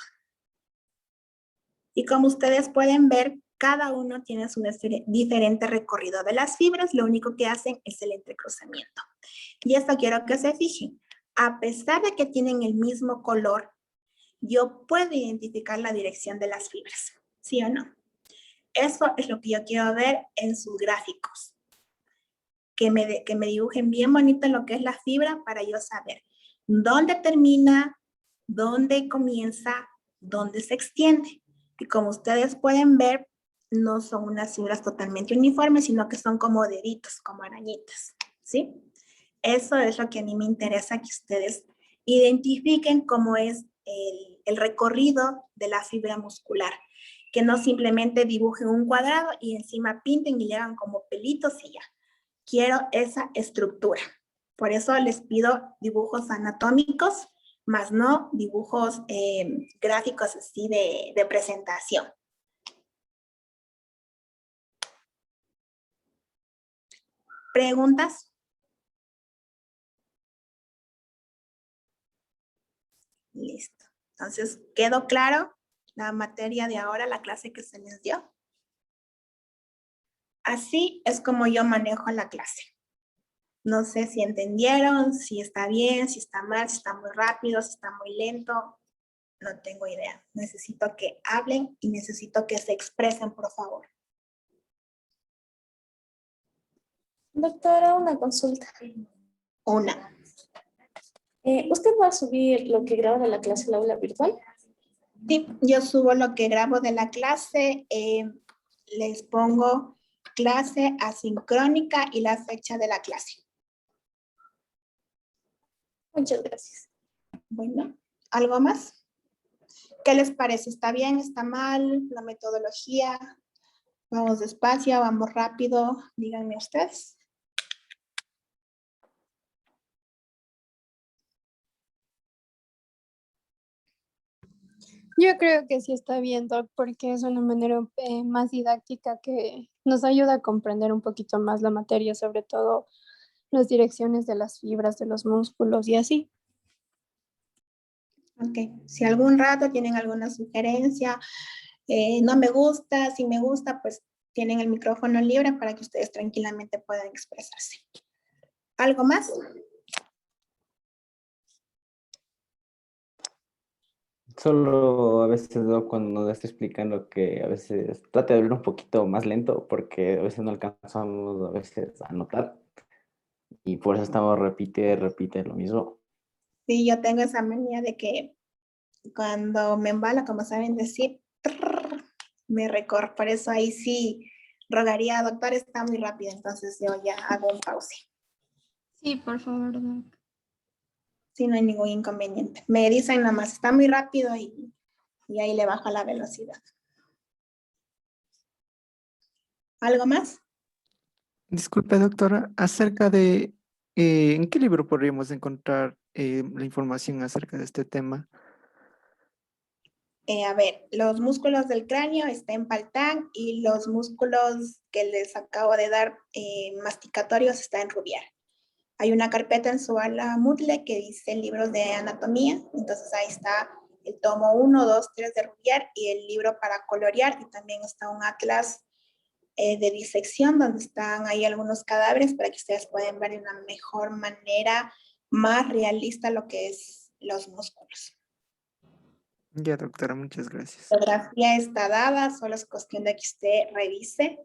Y como ustedes pueden ver, cada uno tiene su diferente recorrido de las fibras, lo único que hacen es el entrecruzamiento. Y esto quiero que se fijen, a pesar de que tienen el mismo color, yo puedo identificar la dirección de las fibras, ¿sí o no? Eso es lo que yo quiero ver en sus gráficos. Que me dibujen bien bonito lo que es la fibra para yo saber dónde termina, dónde comienza, dónde se extiende. Y como ustedes pueden ver, no son unas fibras totalmente uniformes, sino que son como deditos, como arañitas, ¿sí? Eso es lo que a mí me interesa que ustedes identifiquen cómo es el recorrido de la fibra muscular. Que no simplemente dibujen un cuadrado y encima pinten y le hagan como pelitos y ya. Quiero esa estructura. Por eso les pido dibujos anatómicos, más no dibujos gráficos así de presentación. ¿Preguntas? Listo. Entonces, ¿quedó claro? la materia de ahora, la clase que se les dio. Así es como yo manejo la clase. No sé si entendieron, si está bien, si está mal, si está muy rápido, si está muy lento. No tengo idea. Necesito que hablen y necesito que se expresen, por favor. Doctora, una consulta. Una. ¿Usted va a subir lo que graba de la clase en la aula virtual? Sí, yo subo lo que grabo de la clase. Les pongo clase asincrónica y la fecha de la clase. Muchas gracias. Bueno, ¿algo más? ¿Qué les parece? ¿Está bien? ¿Está mal? ¿La metodología? ¿Vamos despacio? ¿Vamos rápido? Díganme ustedes. Yo creo que sí está bien, Doc, porque es una manera más didáctica que nos ayuda a comprender un poquito más la materia, sobre todo las direcciones de las fibras, de los músculos y así. Ok, si algún rato tienen alguna sugerencia, no me gusta, si me gusta, pues tienen el micrófono libre para que ustedes tranquilamente puedan expresarse. ¿Algo más? Solo a veces Doc, cuando nos está explicando que a veces trata de hablar un poquito más lento porque a veces no alcanzamos a veces a notar y por eso estamos repite lo mismo. Sí, yo tengo esa manía de que cuando me embala, como saben decir, me recorro. Por eso ahí sí rogaría, doctor, está muy rápido, entonces yo ya hago un pause. Sí, por favor, Doc. Sí, no hay ningún inconveniente. Me dicen nada más, está muy rápido y ahí le bajo la velocidad. ¿Algo más? Disculpe, doctora, acerca de ¿en qué libro podríamos encontrar la información acerca de este tema? A ver, los músculos del cráneo está en Paltán y los músculos que les acabo de dar masticatorios está en Rubiar. Hay una carpeta en su ala Moodle que dice libros de anatomía, entonces ahí está el tomo 1, 2, 3 de Rubiar y el libro para colorear y también está un atlas de disección donde están ahí algunos cadáveres para que ustedes puedan ver de una mejor manera, más realista lo que es los músculos. Ya, doctora, muchas gracias. La fotografía está dada, solo es cuestión de que usted revise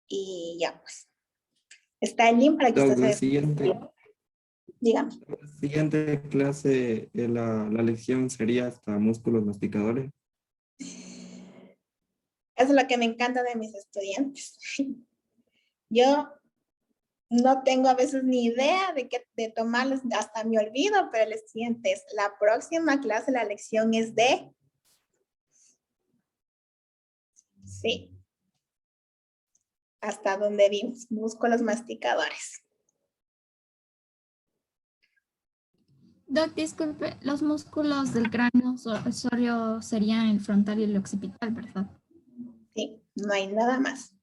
y ya pues. Está el link para que usted se... Dígame. La siguiente clase, la lección sería hasta músculos masticadores. Eso es lo que me encanta de mis estudiantes. Yo no tengo a veces ni idea de tomarlos, hasta me olvido, pero el siguiente es la próxima clase, la lección es de... Sí. Hasta donde vimos, músculos masticadores. Doc, disculpe, los músculos del cráneo solo serían el frontal y el occipital, ¿verdad? Sí, no hay nada más.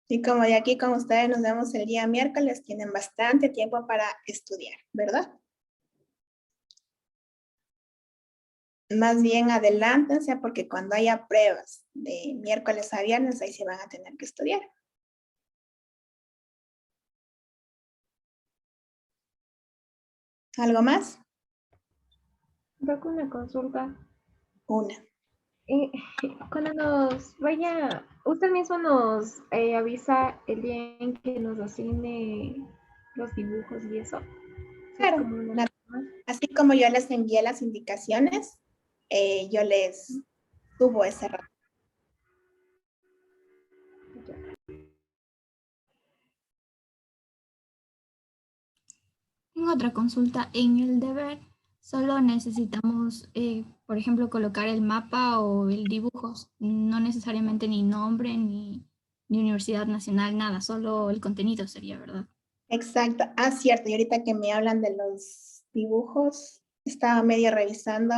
Y como de aquí con ustedes nos vemos el día miércoles, tienen bastante tiempo para estudiar, ¿verdad? Más bien adelántense porque cuando haya pruebas de miércoles a viernes, ahí se van a tener que estudiar. ¿Algo más? Doc, una consulta. Una. Cuando nos vaya, usted mismo nos avisa el día en que nos asigne los dibujos y eso. Claro, así como yo les envié las indicaciones, yo les subo ese rato. Tengo otra consulta. En el deber solo necesitamos, por ejemplo, colocar el mapa o el dibujo, no necesariamente ni nombre, ni Universidad Nacional, nada, solo el contenido sería, ¿verdad? Exacto. Ah, cierto. Y ahorita que me hablan de los dibujos, estaba medio revisando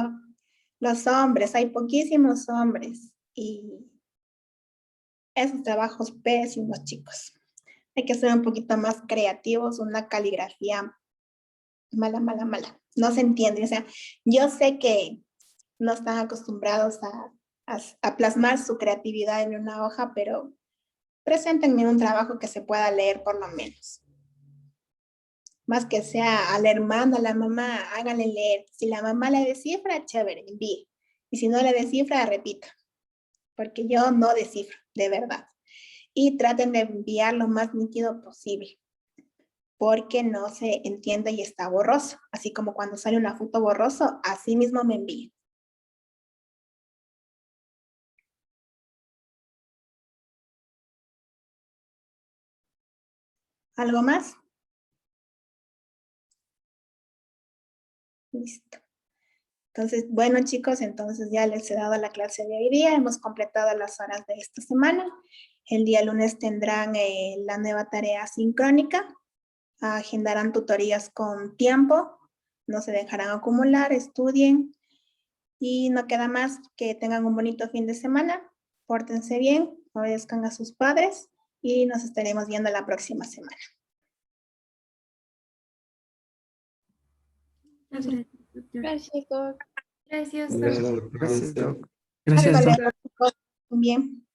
los hombres. Hay poquísimos hombres y esos trabajos pésimos, chicos. Hay que ser un poquito más creativos, una caligrafía mala, mala, mala. No se entiende. O sea, yo sé que no están acostumbrados a plasmar su creatividad en una hoja, pero preséntenme un trabajo que se pueda leer por lo menos. Más que sea al hermano, a la mamá, háganle leer. Si la mamá le descifra, chévere, envíe. Y si no le descifra, repita. Porque yo no descifro, de verdad. Y traten de enviar lo más nítido posible. Porque no se entiende y está borroso. Así como cuando sale una foto borroso, así mismo me envíen. ¿Algo más? Listo. Entonces, bueno chicos, entonces ya les he dado la clase de hoy día. Hemos completado las horas de esta semana. El día lunes tendrán la nueva tarea sincrónica. Agendarán tutorías con tiempo. No se dejarán acumular, estudien. Y no queda más que tengan un bonito fin de semana. Pórtense bien, obedezcan a sus padres y nos estaremos viendo la próxima semana. Gracias, Doc. Gracias, Gracias, Doc. doctor. Gracias, Doc. Gracias, Hasta Doc. luego, chicos. Bien.